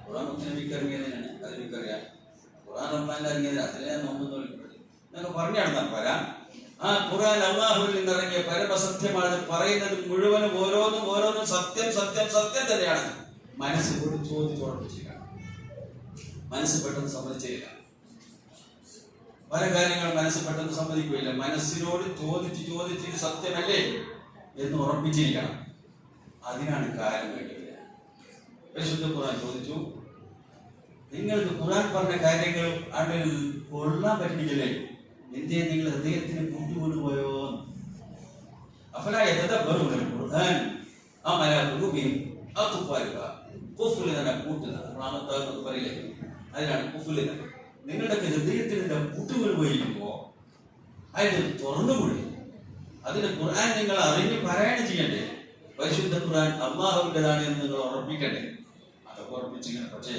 ഖുർആൻ മുസ്ലിമിക്ക് ഇറങ്ങിയത് തന്നെയാണ്, അതെനിക്കറിയാം. ഖുർആൻ റഹ്മാനിൽ ഇറങ്ങിയത് അതിലെ ഞാൻ നോമ്പെന്ന് വിളിക്കുന്നത് ഞങ്ങൾ പറഞ്ഞു നടന്നാൽ പോരാ. ആ ഖുർആൻ അല്ലാഹുവിൽ നിന്നിറങ്ങിയ പരമസത്യമാണ്. പറയുന്നത് മുഴുവനും ഓരോന്നും സത്യം സത്യം സത്യം തന്നെയാണ്. മനസ്സ് കൂടി ചോദിച്ചുറപ്പിച്ചില്ല, മനസ്സ് പെട്ടെന്ന് സമ്മതിച്ചില്ല. പല കാര്യങ്ങളും മനസ്സ് പെട്ടെന്ന് സമ്മതിക്കുകയില്ല. മനസ്സിനോട് ചോദിച്ച് സത്യമല്ലേ എന്ന് ഉറപ്പിച്ചിരിക്കണം. അതിനാണ് കാലം വേണ്ടത്. പരിശുദ്ധ ഖുർആൻ ചോദിച്ചു, നിങ്ങൾക്ക് ഖുർആൻ പറഞ്ഞ കാര്യങ്ങൾ അത് കൊള്ളാൻ പറ്റിയില്ലേ? എന്തേ നിങ്ങൾ ഹൃദയത്തിന് കൂട്ടുകൊണ്ടുപോയോ? അഫലാ യതദബ്ബറൂന ഖുർആൻ അം അലാ ഖുലൂബിഹിം അഖ്ഫാലുഹ. ഖുഫ്ൽ എന്ന കൂട്ടുന്നത് ഖുർആനത്ത് പറയില്ലേ? അതിനാണ് ഖുഫ്ൽ. നിങ്ങളുടെ ഹൃദയത്തിന്റെ കൂട്ടുകൾ പോയിരിക്കുമ്പോ അതിന് തുറന്നുകൂടി. അതിന് ഖുർആൻ നിങ്ങൾ അറിഞ്ഞ് പാരായണം ചെയ്യണ്ടേ? പരിശുദ്ധ ഖുർആൻ അല്ലാഹുവിൻ്റെതാണ് എന്ന് നിങ്ങൾ ഉറപ്പിക്കണ്ടേ? അതൊക്കെ ഉറപ്പിച്ചിങ്ങനെ. പക്ഷേ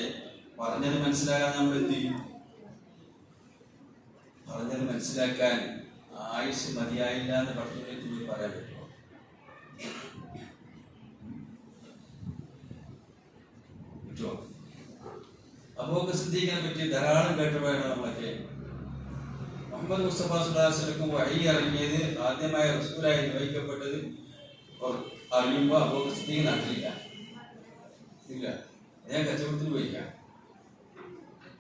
പറഞ്ഞത് മനസ്സിലാകാൻ നമ്മൾ എന്ത് ചെയ്യും? പറഞ്ഞത് മനസ്സിലാക്കാൻ ആയുസ് മതിയായില്ല എന്ന് പഠിത്തത്തിൽ പറയാൻ പറ്റുമോ? അബൂബക്കർ സിദ്ദീഖിനെ പറ്റി ധാരാളം കേട്ടുപോയാണ് നമ്മളൊക്കെ. മുഹമ്മദ് മുസ്തഫ സ്വല്ലല്ലാഹു അലൈഹി വസല്ലം വഹി ഇറങ്ങിയത് ആദ്യമായി റസൂലായി നിയോഗിക്കപ്പെട്ടത് അറിയുമ്പോൾ അബൂബക്കർ സിദ്ദീഖ് നാട്ടിലില്ല. അദ്ദേഹം കച്ചവടത്തിന് പോയിക്കാം.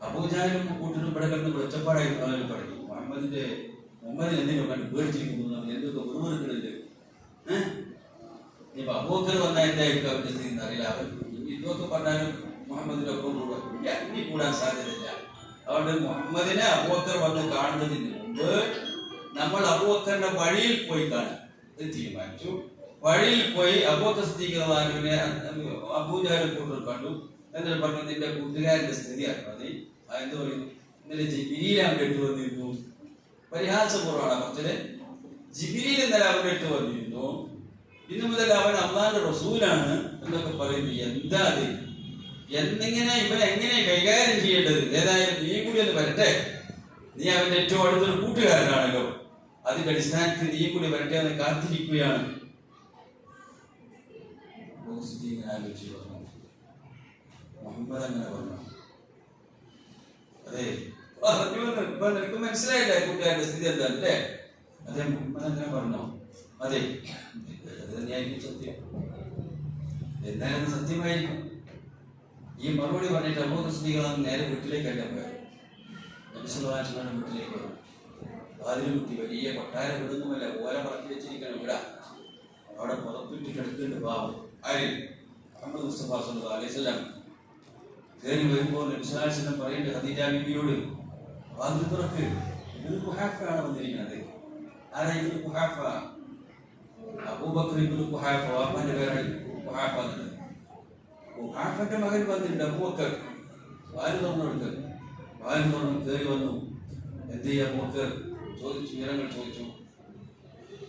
അബൂജാലും കൂട്ടിനും ഇവിടെ കിടന്ന് വെച്ചപ്പാടായി തുടങ്ങി. മുഹമ്മദിന് എന്തെങ്കിലും കണ്ട് പേടിച്ചിരിക്കുന്നു, എന്തൊക്കെ ഉരുവെടുക്കുന്നുണ്ട്. ഇനിയിപ്പോ അബൂബക്കർ വന്നാൽ എന്തായിരിക്കും അവന്റെ സ്ഥിതി എന്നറിയില്ല. അവൻ ഇതൊക്കെ പറഞ്ഞാലും മുഹമ്മദിന്റെ ഒപ്പം ഇനി കൂടാൻ സാധ്യതയില്ല. അതുകൊണ്ട് മുഹമ്മദിനെ അബൂബക്കർ വന്ന് കാണുന്നതിന് മുമ്പ് നമ്മൾ അബൂബക്കറിന്റെ വഴിയിൽ പോയി കാണാൻ തീരുമാനിച്ചു. വഴിയിൽ പോയി അബൂബക്കർ സിദ്ദീഖ് റളിയല്ലാഹുവിനെ അബൂജഹൽ കൂട്ടർ കണ്ടു. എന്നിട്ട് പറഞ്ഞു, നിന്റെ കൂട്ടുകാരന്റെ സ്ഥിതി അറിഞ്ഞു. എന്ത് പറയുന്നു? ഇന്നലെ ജിബ്രീൽ അവന്റെ അടുത്ത് വന്നിരുന്നു. പരിഹാസപൂർവ്വമാണ് പറഞ്ഞത്. ജിബ്രീൽ ഇന്നലെ അവന്റെ അടുത്ത് വന്നിരുന്നു. ഇന്നു മുതൽ അവൻ അല്ലാഹുവിന്റെ റസൂലാണ് എന്നൊക്കെ പറയുന്നു. എന്താ അത്? ഇവനെ എങ്ങനെ കൈകാര്യം ചെയ്യേണ്ടത്? ഏതായാലും നീ കൂടി ഒന്ന് വരട്ടെ. നീ അവന്റെ ഏറ്റവും അടുത്തൊരു കൂട്ടുകാരനാണല്ലോ. അതിന്റെ അടിസ്ഥാനത്തിൽ നീ കൂടി വരട്ടെ എന്ന് കാത്തിരിക്കുകയാണ്. ആലോചിച്ച് പറഞ്ഞു, മുഹമ്മദ് അങ്ങനെ പറഞ്ഞു. അതെ, നിനക്ക് മനസ്സിലായില്ലേ കൂട്ടുകാരന്റെ സ്ഥിതി എന്താണല്ലേ? അതെ, മുഹമ്മദ് അങ്ങനെ പറഞ്ഞോ? അതെ, അത് തന്നെയായിരിക്കും സത്യം. എന്തായാലും സത്യമായിരിക്കും. ഈ മറുപടി പറഞ്ഞിട്ട് അബൂബക്കർ സിദ്ദീഖ് നേരെ വീട്ടിലേക്കല്ല പോയത്. നബി സല്ലല്ലാഹു അലൈഹി വസല്ലം വീട്ടിലേക്ക് വന്നു. അതിന് കുട്ടി വലിയ കൊട്ടാര വീടൊന്നുമല്ല, ഓല പറക്കി വെച്ചിരിക്കണം വീടാ. അവിടെ പുറത്തിട്ട് കിടക്കുന്നുണ്ട് പാവം. ആര്? മുഹമ്മദ് മുസ്തഫ സല്ലല്ലാഹു അലൈഹി വസല്ലം കയറി വരുമ്പോൾ നബി സല്ലല്ലാഹു അലൈഹി വസല്ലം പറയുന്നുണ്ട് ഖദീജ ബീവിയോട്, വാതിൽ തുറക്ക്, ഇബ്നു ഖുഹാഫ ആണ് വന്നിരിക്കുന്നത്. ആരാ ഇബ്നു ഖുഹാഫ? അബൂബക്കർ ഇബ്നു ഖുഹാഫ. വാപ്പാന്റെ പേരാണ് ഖുഹാഫ എന്നുള്ളത്. ആഫന്റെ മകൻ വന്നിട്ടുണ്ട്. അബൂബക്കർ വാല് തുറന്നെടുത്ത് വാല് തുറന്ന് കയറി വന്നു. എന്ത് ചെയ്യാ അബൂബക്കർ ചോദിച്ചു, വിവരങ്ങൾ ചോദിച്ചു.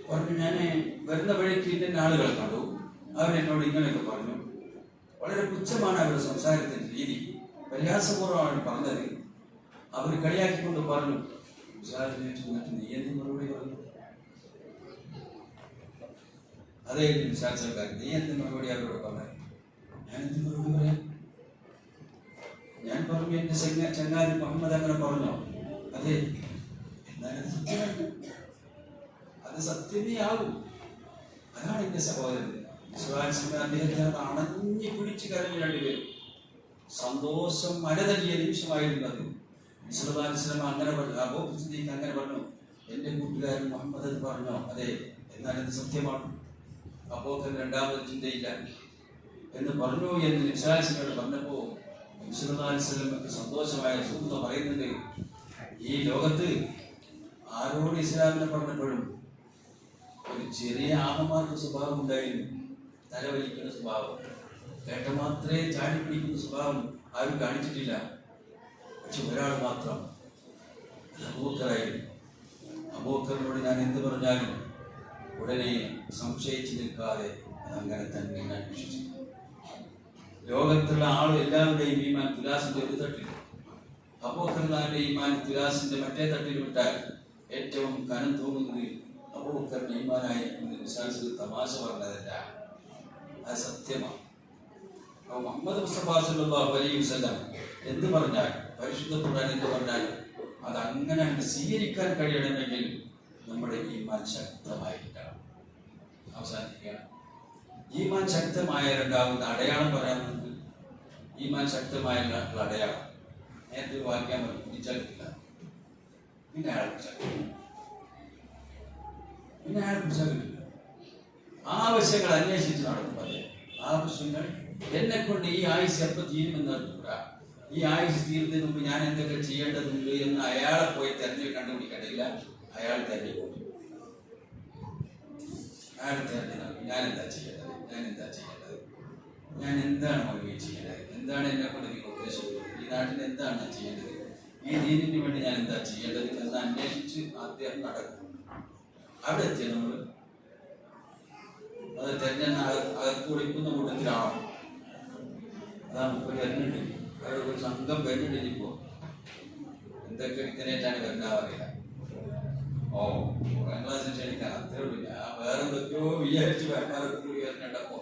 പറഞ്ഞു, ഞാൻ വരുന്ന വഴിക്ക് ഇതിൻ്റെ ആളുകളെ കണ്ടു, അവരെന്നോട് ഇങ്ങനെയൊക്കെ പറഞ്ഞു. വളരെ പുച്ഛമാണ് അവരുടെ സംസാരത്തിൻ്റെ രീതി, പരിഹാസപൂർവ്വമാണ് പറഞ്ഞത്. അവർ കളിയാക്കിക്കൊണ്ട് പറഞ്ഞു. നീ എന്ത് മറുപടി പറഞ്ഞു? അതേ വിശ്വാസക്കാർ, നീ എന്ത് മറുപടി അവരോട് പറഞ്ഞു? ഞാൻ എന്ത് മറുപടി പറയാം? ഞാൻ പറഞ്ഞു, എന്റെ ചങ്ങാതി മുഹമ്മദ് അങ്ങനെ പറഞ്ഞോ? അതെ. എന്നാലും സത്യമാണ്, അത് സത്യമേ ആകും. അതാണ് എന്റെ സഹോദരൻ അദ്ദേഹത്തെ അണഞ്ഞു പിടിച്ച് കരഞ്ഞു രണ്ടുപേരും. സന്തോഷം മലതല്ലിയ നിമിഷമായിരുന്നത്. അങ്ങനെ പറഞ്ഞു, അബൂബക്കർ അങ്ങനെ പറഞ്ഞു, എന്റെ കൂട്ടുകാരൻ മുഹമ്മദ് അത് പറഞ്ഞോ? അതെ. എന്നാൽ അത് സത്യമാണ്. അബൂബക്കർ രണ്ടാമത് ചിന്തയില്ല എന്ന് പറഞ്ഞു എന്ന് നിസ്ലാസിനോട് പറഞ്ഞപ്പോ നിസ്ലാസ്ലമൊക്കെ സന്തോഷമായ സൂക്ത പറയുന്നുണ്ട്, ഈ ലോകത്ത് ആരോട് ഇസ്ലാമിനെ പറഞ്ഞപ്പോഴും ഒരു ചെറിയ ആമമാർക്ക് സ്വഭാവം ഉണ്ടായിരുന്നു, തലവലിക്കുന്ന സ്വഭാവം, കേട്ട മാത്രമേ ചാടി പിടിക്കുന്ന സ്വഭാവം ആരും കാണിച്ചിട്ടില്ല. പക്ഷെ ഒരാൾ മാത്രം, അബൂബക്കറായിരുന്നു. അബൂബക്കറിനോട് ഞാൻ എന്ത് പറഞ്ഞാലും ഉടനെ സംശയിച്ചു നിൽക്കാതെ അങ്ങനെ തന്നെ ഞാൻ വിശ്വസിക്കും. ലോകത്തുള്ള ആളും എല്ലാവരുടെയും ഈമാൻ തുലാസിന്റെ ഒരു തട്ടിൽ, അബൂബക്കറിന്റെ ഈമാൻ തുലാസിന്റെ മറ്റേ തട്ടിൽ വിട്ടാൽ ഏറ്റവും കനം തോന്നുന്നത് അബൂബക്കറിന്റെ ഈമാനായിരിക്കുന്നത്. വിശ്വാസികൾ തമാശ പറഞ്ഞതല്ല, അത് സത്യമാണ്. മുഹമ്മദ് മുസ്തഫ സല്ലല്ലാഹു അലൈഹി വസല്ലം എന്ത് പറഞ്ഞാൽ, പരിശുദ്ധ ഖുർആൻ എന്ത് പറഞ്ഞാലും അത് അങ്ങനെ സ്വീകരിക്കാൻ കഴിയണമെങ്കിൽ നമ്മുടെ ഈമാൻ ശക്തമായിരിക്കണം. അവസാനിപ്പിക്കണം. ഈമാൻ ശക്തമായ രണ്ടാമത് അടയാളം പറയാൻ നമുക്ക്. ഈമാൻ ശക്തമായ അടയാളം നേരത്തെ വായിക്കാൻ പിടിച്ചാൽ കിട്ടില്ല. പിന്നെ അയാൾ പിടിച്ചാൽ കിട്ടില്ല. ആവശ്യങ്ങൾ അന്വേഷിച്ച് നടക്കും. അതെ, ആവശ്യങ്ങൾ എന്നെ കൊണ്ട് ഈ ആയുസ് എപ്പോൾ തീരുമെന്നറിഞ്ഞൂടാ. ഈ ആയുസ് തീരുന്നതിന് മുമ്പ് ഞാൻ എന്തൊക്കെ ചെയ്യേണ്ടതുണ്ട് എന്ന് അയാളെ പോയി തെരഞ്ഞു കണ്ടുപിടിക്കേണ്ടില്ല. അയാൾ തെരഞ്ഞു അയാൾ തെരഞ്ഞു ഞാൻ എന്താ ചെയ്യേണ്ടത്, ഞാൻ എന്താണ് മകൻ ചെയ്യേണ്ടത്, എന്താണ് എന്നെ കൊണ്ട് നിങ്ങൾ ഉദ്ദേശിക്കുന്നത്, ഈ നാട്ടിൽ എന്താണ് ഞാൻ ചെയ്യേണ്ടത്, ഈ ദീനിന് വേണ്ടി ഞാൻ എന്താ ചെയ്യേണ്ടത് എന്ന് അന്വേഷിച്ച് അദ്ദേഹം നടക്കും. അവിടെ എത്തിയ നമ്മൾ അത് തെരഞ്ഞ അകത്ത് വിളിക്കുന്ന കൂട്ടത്തിലാണോ? അതാ മുപ്പത് വരുന്നുണ്ട്, അവിടെ ഒരു സംഘം വരുന്നുണ്ട്. ഇപ്പോ എന്തൊക്കെ വിത്തനേറ്റാണ് വരണ്ടാ പറയുക. ഓ, ഒന്നാം ക്ലാസ്സിൽ ക്ഷണിക്കാൻ അത്രേ ഉള്ളൂ. ഞാൻ വേറെ എന്തൊക്കെയോ വിചാരിച്ച് വരക്കാരൊക്കെ കൂടി വരുന്നുണ്ടപ്പോ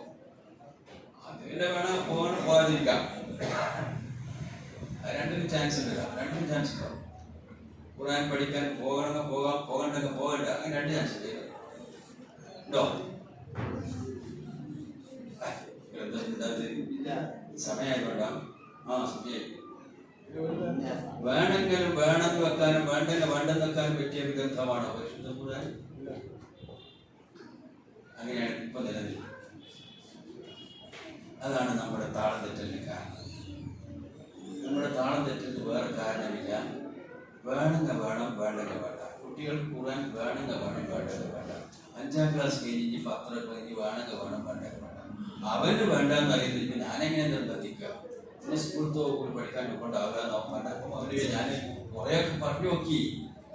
അതിനെ വേണം പോകാതിരിക്കാം. രണ്ടിനും ചാൻസ് ഉണ്ടോ? ഖുർആൻ പഠിക്കാൻ പോകണമെങ്കിൽ പോകാം, പോകണ്ടെങ്കിൽ പോകണ്ട. അങ്ങനെ രണ്ട് ചാൻസ് ഉണ്ടോ? സമയമായിക്കൊണ്ടാ? സമയമായി. വേണമെങ്കിൽ വേണമെന്ന് വെക്കാനും വേണ്ടെങ്കിൽ വേണ്ടെന്ന് വെക്കാനും പറ്റിയ ഗ്രന്ഥമാണോ പരിശുദ്ധ ഖുർആൻ? അങ്ങനെയാണ് ഇപ്പൊ നിലനിൽക്കുന്നത്. അതാണ് നമ്മുടെ താളം തെറ്റലിന് കാരണം. നമ്മുടെ താളം തെറ്റലിന് വേറെ കാരണമില്ല. വേണമെങ്കിൽ വേണം, വേണ്ടെങ്കിൽ വേണ്ട. കുട്ടികൾക്ക് ഖുർആൻ വേണമെങ്കിൽ വേണം, വേണ്ടെങ്കിൽ വേണ്ട. 5ാം ക്ലാസ് കഴിഞ്ഞ് 10 കഴിഞ്ഞ് വേണമെങ്കിൽ വേണം, വേണ്ടെങ്കിൽ വേണ്ട. അവന് വേണ്ടെന്ന് അറിയുന്നത് ഞാനെങ്ങനെ നിർബന്ധിക്കുക? സ്കൂളത്തോ കൂടി പഠിക്കാൻ കൊണ്ടാവുക. അവര് ഞാൻ കുറേയൊക്കെ പറഞ്ഞു നോക്കി,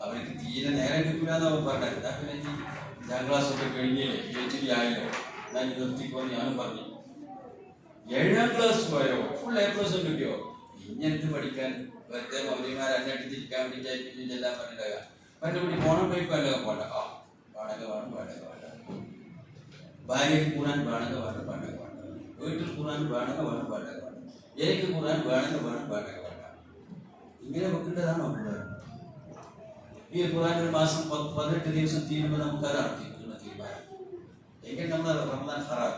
അവർക്ക് തീരെ നേരം കിട്ടൂലെന്ന് അവൻ പറഞ്ഞത്. പിന്നെ 5ാം ക്ലാസ് ഒക്കെ കഴിഞ്ഞില്ലേ, PhD ആയില്ലോ, ഞാൻ നിർത്തിക്കോന്ന് ഞാനും പറഞ്ഞു. 7ാം ക്ലാസ് പോയോ, ഫുൾ A+ കിട്ടിയോ? ഇങ്ങനത്തെ പഠിക്കാൻ വെറുതെ മൗലിമാർ അന്വേഷിച്ചിരിക്കാൻ വേണ്ടിയിട്ടായിരിക്കും എല്ലാം പറഞ്ഞിട്ടുണ്ടാകുക. മറ്റേ കൂടി പോണം പോയിക്കല്ലോ പോണ്ട. വേണമെങ്കിൽ വേണം, വേണമെങ്കിൽ വേണ്ട. ഭാര്യയ്ക്ക് ഖുർആൻ വേണമെങ്കിൽ വേണം, വേണ്ടെങ്കിൽ വേണ്ട. വീട്ടിൽ ഖുർആൻ വേണമെങ്കിൽ വേണം, വേണ്ടെങ്കിൽ വേണ്ട. എനിക്ക് ഖുർആൻ വേണമെങ്കിൽ വേണം, വേണ്ടെങ്കിൽ വേണ്ട. ഇങ്ങനെ വെക്കേണ്ടതാണോ പിള്ളേർ? ഈ ഖുർആൻ ഒരു മാസം 18 ദിവസം തീരുമ്പോൾ നമുക്ക് അതാണ് തീരുമാനം. എങ്കിൽ നമ്മൾ റമദാൻ ഹറാം.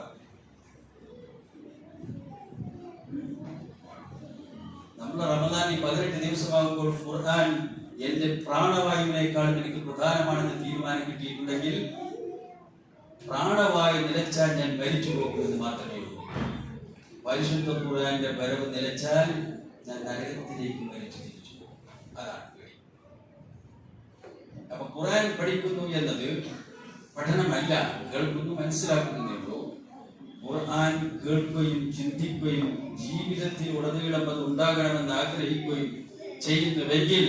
നമ്മൾ റമദാൻ ഈ 18 ദിവസമാകുമ്പോൾ ഖുർആൻ എന്റെ പ്രാണവായുവിനേക്കാളും എനിക്ക് പ്രധാനമാണെന്ന് തീരുമാനം കിട്ടിയിട്ടുണ്ടെങ്കിൽ പ്രാണവായു നിലച്ചാൽ ഞാൻ മരിച്ചു പോകുമെന്ന് മാത്രമേ ഉള്ളൂ. പരിശുദ്ധ ഖുർആന്റെ വരവ് നിലച്ചാൽ ഞാൻ നരകത്തിലേക്ക് മരിച്ചു തിരിച്ചു പോകും. അതാണ് പേടി. അപ്പൊ ഖുർആൻ പഠിക്കുന്നു എന്നത് പഠനമല്ല, കേൾക്കുന്നു, മനസ്സിലാക്കുന്നതേ ഉള്ളൂ. ഖുർആൻ കേൾക്കുകയും ചിന്തിക്കുകയും ജീവിതത്തിൽ ഉടനീളം അത് ഉണ്ടാകണമെന്ന് ആഗ്രഹിക്കുകയും ചെയ്യുന്നുവെങ്കിൽ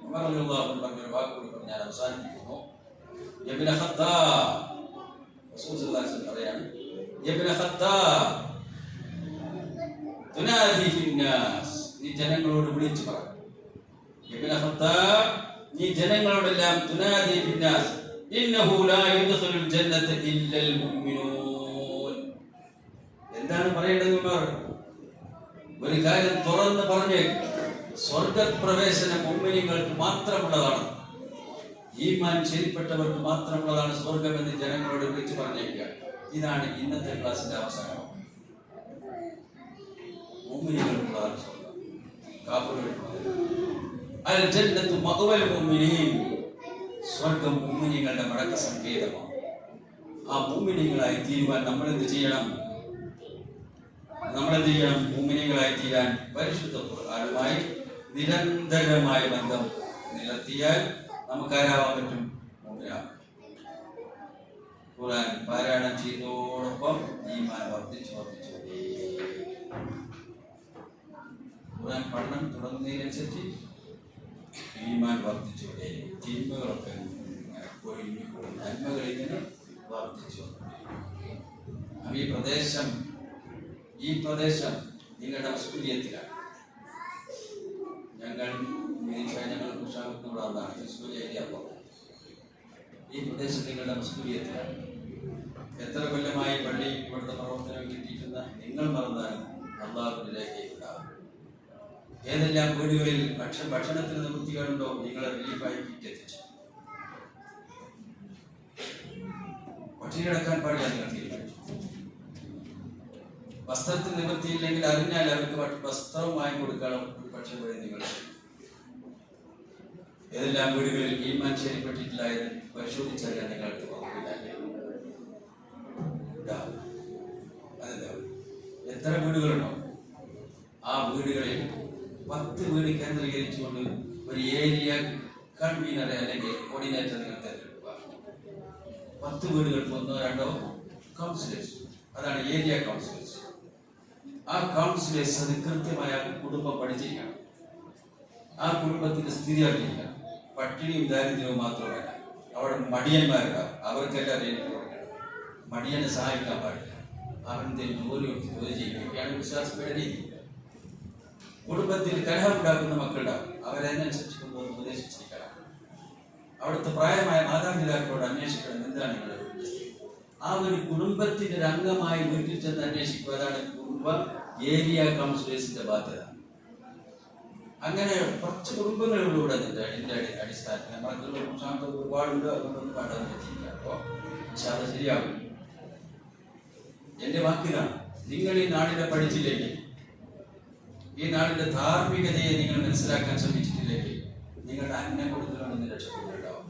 ഉമർ റളിയല്ലാഹു അൻഹു പറഞ്ഞൊരു വാക്കുകൾ ഞാൻ അവസാനിപ്പിക്കുന്നു. ഇബ്നു ഖത്താബ് റസൂൽ സല്ലല്ലാഹു അലൈഹി വസല്ലം പറയാണ്, ഇബ്നു ഖത്താബ് തുനാദി ഫിന്നാസ്, നീ ജനങ്ങളോട് വിളിച്ചു പറ. ഇബ്നു ഖത്താബ്, നീ ജനങ്ങളോടെല്ലാം തുനാദി ഫിന്നാസ് ഇന്നഹു ലാ യദ്ഖുലുൽ ജന്നത ഇല്ലൽ മുഅ്മിനൂൻ. എന്താണ് പറയേണ്ടത് ഉമർ? ഒരു കാര്യം തുറന്ന് പറഞ്ഞേക്ക്, സ്വർഗപ്രവേശനം മുഅ്മിനീങ്ങൾക്ക് മാത്രമുള്ളതാണ്, ഈമാൻ ശരിപ്പെട്ടവർക്ക് മാത്രമുള്ളതാണ് സ്വർഗമെന്ന് ജനങ്ങളോട് വിളിച്ചു പറഞ്ഞേക്കുക. ഇതാണ് ഇന്നത്തെ ക്ലാസിന്റെ അവസാനം. മുഅ്മിനീങ്ങൾക്കുള്ളതാണ് സ്വർഗം, കാഫിറുകൾക്കുള്ളതല്ല. അൽ ജന്നത്തു മഅവൽ മുഅ്മിനീൻ, സ്വർഗം മുഅ്മിനീങ്ങളുടെ മടക്ക സങ്കേതമാണ്. ആ മുഅ്മിനീങ്ങളായി തീരുവാൻ നമ്മൾ എന്ത് ചെയ്യണം? മുഅ്മിനീങ്ങളായി തീരാൻ പരിശുദ്ധ ഖുർആനുമായി നിരന്തരമായ ബന്ധം നിലർത്തിയാൽ നമുക്കാരാവാൻ പറ്റും? മുഅ്മിനാവാൻ. ഖുർആൻ പാരായണം ചെയ്യുന്നതോടൊപ്പം ഈമാൻ വർദ്ധിച്ചു. ഖുർആൻ പഠനം തുടങ്ങുന്നതിനനുസരിച്ച് ഈമാൻ വർദ്ധിച്ചുകൊണ്ടേ, തിന്മകളൊക്കെ ഒഴിഞ്ഞു പോകും, നന്മകൾ ഇങ്ങനെ വർദ്ധിച്ചു. ഈ പ്രദേശം നിങ്ങളുടെ മസ്കൂലിയത്തിലാണ്. ഞങ്ങൾ വന്നതാണ് ഈ പ്രദേശം നിങ്ങളുടെ മസ്കൂലിയത്തിലാണ്. എത്ര കൊല്ലമായി പള്ളി ഇവിടുത്തെ പ്രവർത്തനം കിട്ടിയിട്ടുന്ന നിങ്ങൾ മറന്നാലും അള്ളാഹുവിന്റെ രേഖയുണ്ടാകും. ഏതെല്ലാം വീടുകളിൽ ഭക്ഷണത്തിന് നിവൃത്തികളുണ്ടോ നിങ്ങളെ റിലീഫായി കിട്ടിയെത്തിച്ചു. പട്ടിണി കിടക്കാൻ പാടില്ല നിങ്ങൾ തീരുമാനിച്ചു. വസ്ത്രത്തിന് നിവൃത്തിയില്ലെങ്കിൽ അറിഞ്ഞാൽ അവർക്ക് വസ്ത്രവും വാങ്ങി കൊടുക്കണം. ഒരു പക്ഷേ വഴി നിങ്ങൾ ഏതെല്ലാം വീടുകളിൽ ഈമാൻ ശരിപ്പെട്ടിട്ടില്ല എന്ന് പരിശോധിച്ചറിയാൻ നിങ്ങൾക്ക് അതെന്താ? എത്ര വീടുകളുണ്ടോ ആ വീടുകളിൽ 10 വീട് കേന്ദ്രീകരിച്ചുകൊണ്ട് ഒരു ഏരിയ കൺവീനറെ അല്ലെങ്കിൽ കോർഡിനേറ്റർ നിങ്ങൾ തിരഞ്ഞെടുക്കുക. 10 വീടുകൾക്ക് 1-2 കൗൺസിലേഴ്സ്, അതാണ് ഏരിയ കൗൺസിലേഴ്സ്. ആ കൗൺസിലേഴ്സ് അത് കൃത്യമായ കുടുംബം പഠിച്ചിരിക്കണം. ആ കുടുംബത്തിന്റെ സ്ഥിതി അറിഞ്ഞിരിക്കണം. പട്ടിണിയും ദാരിദ്ര്യവും മാത്രമല്ല, അവിടെ മടിയന്മാരുണ്ടാവും, അവർക്കെല്ലാം റേറ്റ് കൊടുക്കണം. മടിയനെ സഹായിക്കാൻ പാടില്ല, അവന്റെ ജോലി ചെയ്യിപ്പിക്കുകയാണ് വിശ്വാസയുടെ രീതി. കുടുംബത്തിൽ കലഹമുണ്ടാക്കുന്ന മക്കളുണ്ടാവും, അവരതിനനുസരിച്ച് ഉപദേശിച്ചിരിക്കണം. അവിടുത്തെ പ്രായമായ മാതാപിതാക്കളോട് അന്വേഷിക്കണം എന്താണ് നിങ്ങളുടെ വീട്ടിൽ. ആ ഒരു കുടുംബത്തിന്റെ ഒരു അംഗമായി വീട്ടിൽ ചെന്ന് അന്വേഷിക്കുക. അതാണ് കുടുംബ ഏരിയ കൗൺസിലേഴ്സിന്റെ ബാധ്യത. അങ്ങനെ കുറച്ച് കുടുംബങ്ങളിലൂടെ ഇതിന്റെ അടിസ്ഥാനത്തിൽ നമ്മളെ ഒരുപാടുണ്ട്, അതുകൊണ്ടൊന്നും കണ്ടെത്തിയില്ല. അപ്പോൾ അത് ശരിയാകും. എന്റെ വാക്കിലാണ്, നിങ്ങൾ ഈ നാടിനെ പഠിച്ചില്ലെങ്കിൽ, ഈ നാടിന്റെ ധാർമ്മികതയെ നിങ്ങൾ മനസ്സിലാക്കാൻ ശ്രമിച്ചിട്ടില്ലെങ്കിൽ നിങ്ങളുടെ അന്നം കൊടുക്കണമെന്ന് രക്ഷപ്പെടുന്നുണ്ടാവും.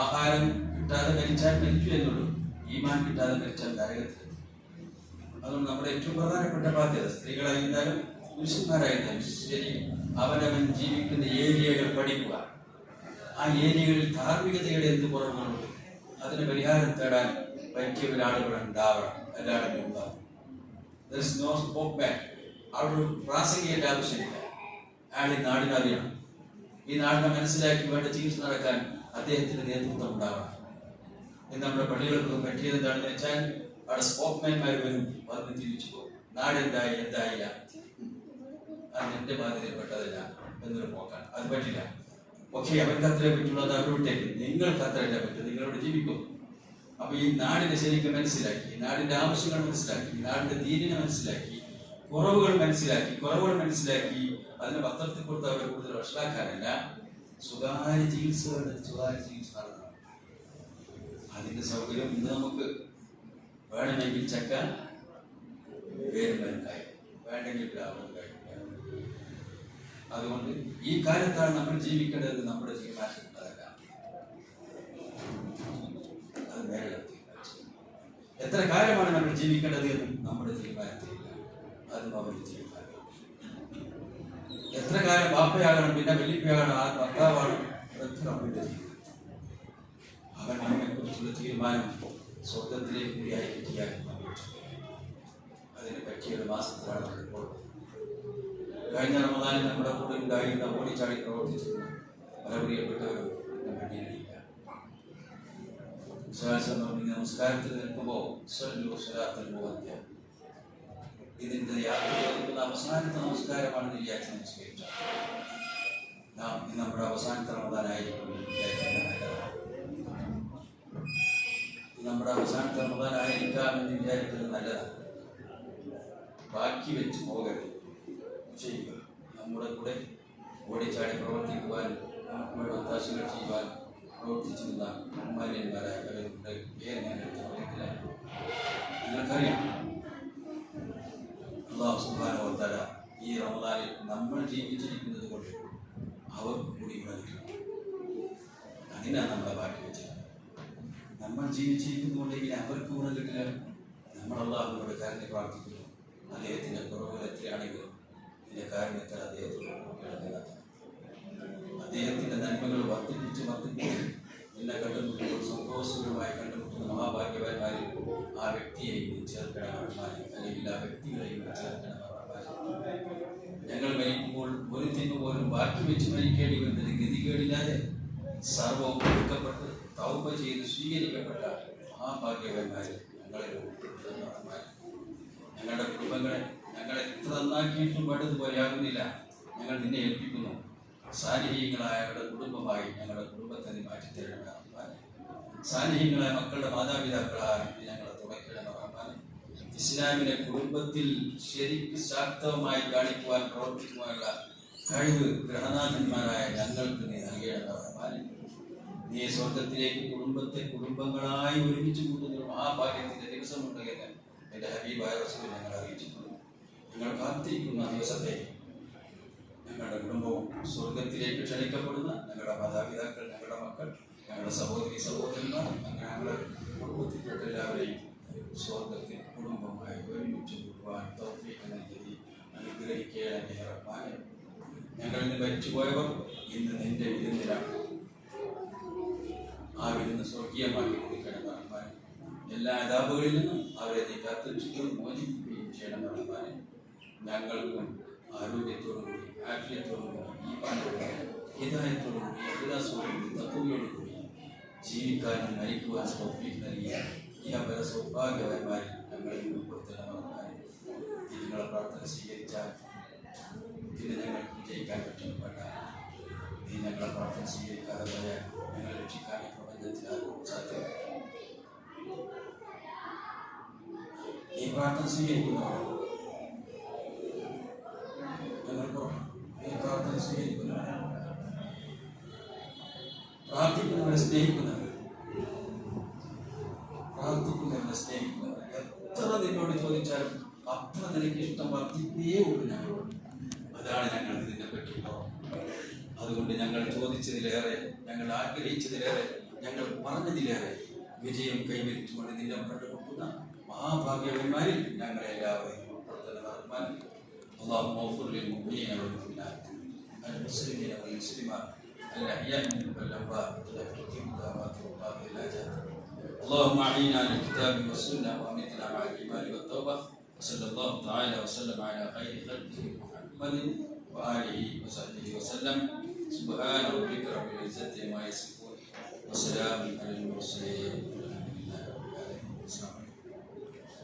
ആഹാരം കിട്ടാതെ മരിച്ചാൽ മരിച്ചു എന്നുള്ളൂ, ഈമാൻ കിട്ടാതെ മരിച്ചാൽ നരകത്തിൽ. അതുകൊണ്ട് നമ്മുടെ ഏറ്റവും പ്രധാനപ്പെട്ട ബാധ്യത, സ്ത്രീകളായിരുന്നാലും പുരുഷന്മാരായിരുന്നാലും ശരി, അവനവൻ ജീവിക്കുന്ന ഏരിയകൾ പഠിക്കുക. ആ ഏരിയകളിൽ ധാർമ്മികതയുടെ എന്ത് കുറവുകളുണ്ട് അതിന് പരിഹാരം തേടാൻ പറ്റിയ ഒരാളുകൾ ഉണ്ടാവണം. എല്ലാവരും ഉണ്ടാവും. അവിടെ പ്രാസംഗികന്റെ ആവശ്യമില്ല. അയാൾ ഈ നാടിനറിയണം. ഈ നാടിനെ മനസ്സിലാക്കി വേണ്ട ചികിത്സ നടക്കാൻ അദ്ദേഹത്തിന്റെ നേതൃത്വം ഉണ്ടാവണം. ഇന്ന് നമ്മുടെ പള്ളികൾക്ക് പറ്റിയത് എന്താണെന്ന് വെച്ചാൽ അവിടെ സ്പോക്മാൻമാർ വരും, വന്ന് തിരിച്ചു പോകും. നാടെന്തായി എന്തായില്ല, അത് എന്റെ ബാധ്യതയിൽപ്പെട്ടതല്ല എന്നൊരു പോക്കാണ്. അത് പറ്റില്ല. പക്ഷേ അവർക്ക് അത്രേ പറ്റുള്ളത്, അവരോട്ടേക്ക് നിങ്ങൾക്ക് അത്രയല്ല പറ്റും, നിങ്ങളോട് ജീവിക്കും. അപ്പൊ ഈ നാടിനെ ശരിക്കും മനസ്സിലാക്കി, ഈ നാടിന്റെ ആവശ്യങ്ങൾ മനസ്സിലാക്കി, ഈ നാടിന്റെ ദീനിനെ മനസ്സിലാക്കി, കുറവുകൾ മനസ്സിലാക്കി അതിന് പത്രത്തിൽ കൊടുത്ത് അവരെ കൂടുതൽ വഷളാക്കാനല്ല, സ്വകാര്യ ചികിത്സ നടത്തണം. അതിന്റെ സൗകര്യം ഇന്ന് നമുക്ക് വേണമെങ്കിൽ ചക്ക വേരുമരുന്നായി, വേണ്ടെങ്കിൽ ലാഭം കഴിക്കുക. അതുകൊണ്ട് ഈ കാലത്താണ് നമ്മൾ ജീവിക്കേണ്ടത്. നമ്മുടെ തീരുമാനത്തിലല്ല, അത് വേറെ എത്ര കാലമാണ് നമ്മൾ ജീവിക്കേണ്ടത് എന്നും നമ്മുടെ തീരുമാനത്തിലില്ല, അതും അവരുടെ തീരുമാനം. എത്ര കാലം ബാപ്പയാകണം, പിന്നെ വല്യപ്പയാകണം, ആ ഭർത്താവാണ്, അതൊക്കെ അവരുടെ തീരുമാനം. അവൻ നമ്മെ കുറിച്ചുള്ള തീരുമാനം സ്വർഗത്തിലേക്ക് കൂടിയായി കിട്ടിയാൽ അതിനെ പറ്റിയൊരു മാസത്തിലാണ് നമ്മളിപ്പോൾ. കഴിഞ്ഞ റമദാനിൽ നമ്മുടെ കൂടെ ഉണ്ടായിരുന്ന ഓടിച്ചാടി പ്രവർത്തിച്ചിരുന്നു പല പ്രിയപ്പെട്ടവരും എന്നെ പട്ടിയിലില്ല. നമസ്കാരത്തിൽ നിൽക്കുമ്പോൾ ഇതിന്റെ യാത്ര ചോദിക്കുന്ന അവസാനത്തെ നമസ്കാരമാണെന്ന് വിചാരിച്ച് നമസ്കരിച്ചു. നാം ഇന്ന് നമ്മുടെ അവസാനത്തെ റമദാനായിരിക്കും നമ്മുടെ അവസാനത്തെ റമദാനായിരിക്കാമെന്ന് വിചാരിക്കുന്നത് നല്ലതാണ്. ബാക്കി വെച്ച് പോകരുത്, ചെയ്യുക. നമ്മുടെ കൂടെ ഓടിച്ചാടി പ്രവർത്തിക്കുവാൻ, നമുക്ക് വേണ്ട ഒത്താശകൾ ചെയ്യുവാൻ പ്രവർത്തിച്ചിരുന്ന ബഹുമാന്യന്മാരായ പലരുണ്ട്. നിങ്ങൾക്കറിയാം, അല്ലാഹു സുബ്ഹാനഹു വ തആല ഈ റമദാനിൽ നമ്മൾ ജീവിച്ചിരിക്കുന്നത് കൊണ്ട് അവർക്ക് കൂടി നൽകണം. അതിനാണ് നമ്മളെ ബാക്കി വെച്ചത്. നമ്മൾ ജീവിച്ചിരിക്കുന്നതുകൊണ്ടെങ്കിൽ അവർക്ക് ഗുണം കിട്ടില്ല. നമ്മൾ അല്ലാഹുവിനോട് കരഞ്ഞ് പ്രാർത്ഥിക്കുന്നു. അദ്ദേഹത്തിൻ്റെ കുറവുകൾ എത്രയാണെങ്കിലും ഇതിൻ്റെ കാരണത്താൽ അദ്ദേഹത്തിൻ്റെ നന്മകൾ വർദ്ധിപ്പിച്ച് എന്നെ കണ്ടുമുട്ടുമ്പോൾ സന്തോഷകരമായി കണ്ടുമുട്ടുന്ന മഹാഭാഗ്യവാന്മാരിൽ ആ വ്യക്തിയെയും ചേർക്കണം, അല്ലെങ്കിൽ ആ വ്യക്തികളെയും ചേർക്കണം. ഞങ്ങൾ മരിക്കുമ്പോൾ ഒരു തിന്നു പോലും ബാക്കി വെച്ച് മരിക്കേണ്ടി വരുന്നത് ഗതികേടില്ലാതെ സർവവും കൊടുക്കപ്പെട്ട് തൗബ ചെയ്ത് സ്വീകരിക്കപ്പെട്ട മഹാഭാഗ്യവാന്മാരിൽ ഞങ്ങളുടെ കുടുംബങ്ങളെ ഞങ്ങൾ എത്ര നന്നാക്കിയിട്ടും വേണ്ടതുപോലെയാകുന്നില്ല. ഞങ്ങൾ നിന്നെ ഏൽപ്പിക്കുന്നു. സാന്നിഹ്യങ്ങളായ ഞങ്ങളുടെ കുടുംബമായി ഞങ്ങളുടെ കുടുംബത്തെ നീ മാറ്റിത്തരണം. സാന്നിഹ്യങ്ങളായ മക്കളുടെ മാതാപിതാക്കളായ ഞങ്ങളെ തുണയ്ക്കണം. ഇസ്ലാമിനെ കുടുംബത്തിൽ ശരിക്ക് ശാക്തമായി കാണിക്കുവാൻ പ്രവർത്തിക്കുവാനുള്ള കഴിവ് ഗ്രഹനാഥന്മാരായ ഞങ്ങൾക്ക് നീ നൽകേണ്ടതാണ്. നീ സ്വർഗത്തിലേക്ക് കുടുംബങ്ങളായി ഒരുമിച്ച് കൂട്ടുന്ന മഹാഭാഗ്യത്തിന്റെ ദിവസമുണ്ട് എന്ന് എൻ്റെ ഹബീബായ റസൂൽ ഞങ്ങൾ അറിയിച്ചിട്ടുണ്ട്. ഞങ്ങൾ കാത്തിരിക്കുന്ന ദിവസത്തെ ഞങ്ങളുടെ കുടുംബവും സ്വർഗത്തിലേക്ക് ക്ഷണിക്കപ്പെടുന്ന ഞങ്ങളുടെ മാതാപിതാക്കൾ, ഞങ്ങളുടെ മക്കൾ, ഞങ്ങളുടെ സഹോദരി സഹോദരന്മാർ, ഞങ്ങളുടെ കുടുംബത്തിൽപ്പെട്ട എല്ലാവരെയും സ്വർഗത്തിൽ കുടുംബമായി ഒരുമിച്ച് കൂടുവാൻ തൗഫീഖ് നൽകി അനുഗ്രഹിക്കേണ്ട റഹ്മാനെ. ഞങ്ങൾ ഇന്ന് മരിച്ചുപോയവർ ഇന്ന് നിന്റെ വിരുന്നിലാണ്. ആ വിരുന്ന് സ്വർഗീയമാക്കി കൊടുക്കണം റഹ്മാനെ. എല്ലാ അദാബുകളിൽ നിന്നും അവരെ നീ കാത്തുരക്ഷിക്കുകയും മോചിപ്പിക്കുകയും ചെയ്യണം റഹ്മാനെ. ഞങ്ങൾക്കും ആരോഗ്യത്തോടും കൂടി, ആഫിയത്തോടും കൂടി, ഈമാനോടുകൂടി, ഹിദായത്തോടും കൂടി, ഇഖ്ലാസോടും കൂടി, തഖ്വയോടും കൂടി ജീവിക്കാനും മരിക്കുവാനും തൗഫീഖ് നൽകിയ ഈ അപര സൗഭാഗ്യവാന്മാരിൽ ഞങ്ങളെ ഉൾപ്പെടുത്തണം റഹ്മാനെ. നിങ്ങളെ പ്രാർത്ഥന സ്വീകരിച്ചാൽ പിന്നെ ഞങ്ങൾക്ക് വിജയിക്കാൻ പറ്റുന്നപ്പെട്ട നീ ഞങ്ങളെ പ്രാർത്ഥന സ്വീകരിക്കാതെ പോയാൽ ഞങ്ങളെ രക്ഷിക്കാൻ ഈ പ്രപഞ്ചത്തിൽ ആർക്കും സാധ്യമല്ല. ഈ പ്രാർത്ഥന സ്വീകരിക്കുന്നവർ പ്രാർത്ഥന സ്വീകരിക്കുന്നവർ, പ്രാർത്ഥിക്കുന്നവരെ സ്നേഹിക്കുന്നവർ, എത്ര നിന്നോട് ചോദിച്ചാലും അത്ര നിനക്ക് ഇഷ്ടം വർദ്ധിക്കേ ഉള്ളൂ ഞങ്ങളോട്. അതാണ് ഞങ്ങൾ ഇതിനെ പറ്റി. അതുകൊണ്ട് ഞങ്ങൾ ചോദിച്ചതിലേറെ, ഞങ്ങൾ ആഗ്രഹിച്ചതിലേറെ, ഞങ്ങൾ പറഞ്ഞതിലേറെ വിജയം കൈവരിച്ചുകൊണ്ട് നിന്നെ കണ്ടുമുട്ടുന്ന മഹാഭാഗ്യവന്മാരിൽ ഞങ്ങളെ എല്ലാവരെയും ഉൾപ്പെടുത്തണം. اللهم اغفر للمؤمنين والمؤمنات المسلمين والمسلمات الاحياء منهم والاموات انك تجيب دعوات وقاضي الحاجات. اللهم اعنا على الكتاب والسنه وامتنا مع الايمان والتوبه. وصلى الله تعالى وسلم على خير خلقه محمد واله وصحبه وسلم. سبحان ربك رب العزه عما يصفون وسلام على المرسلين.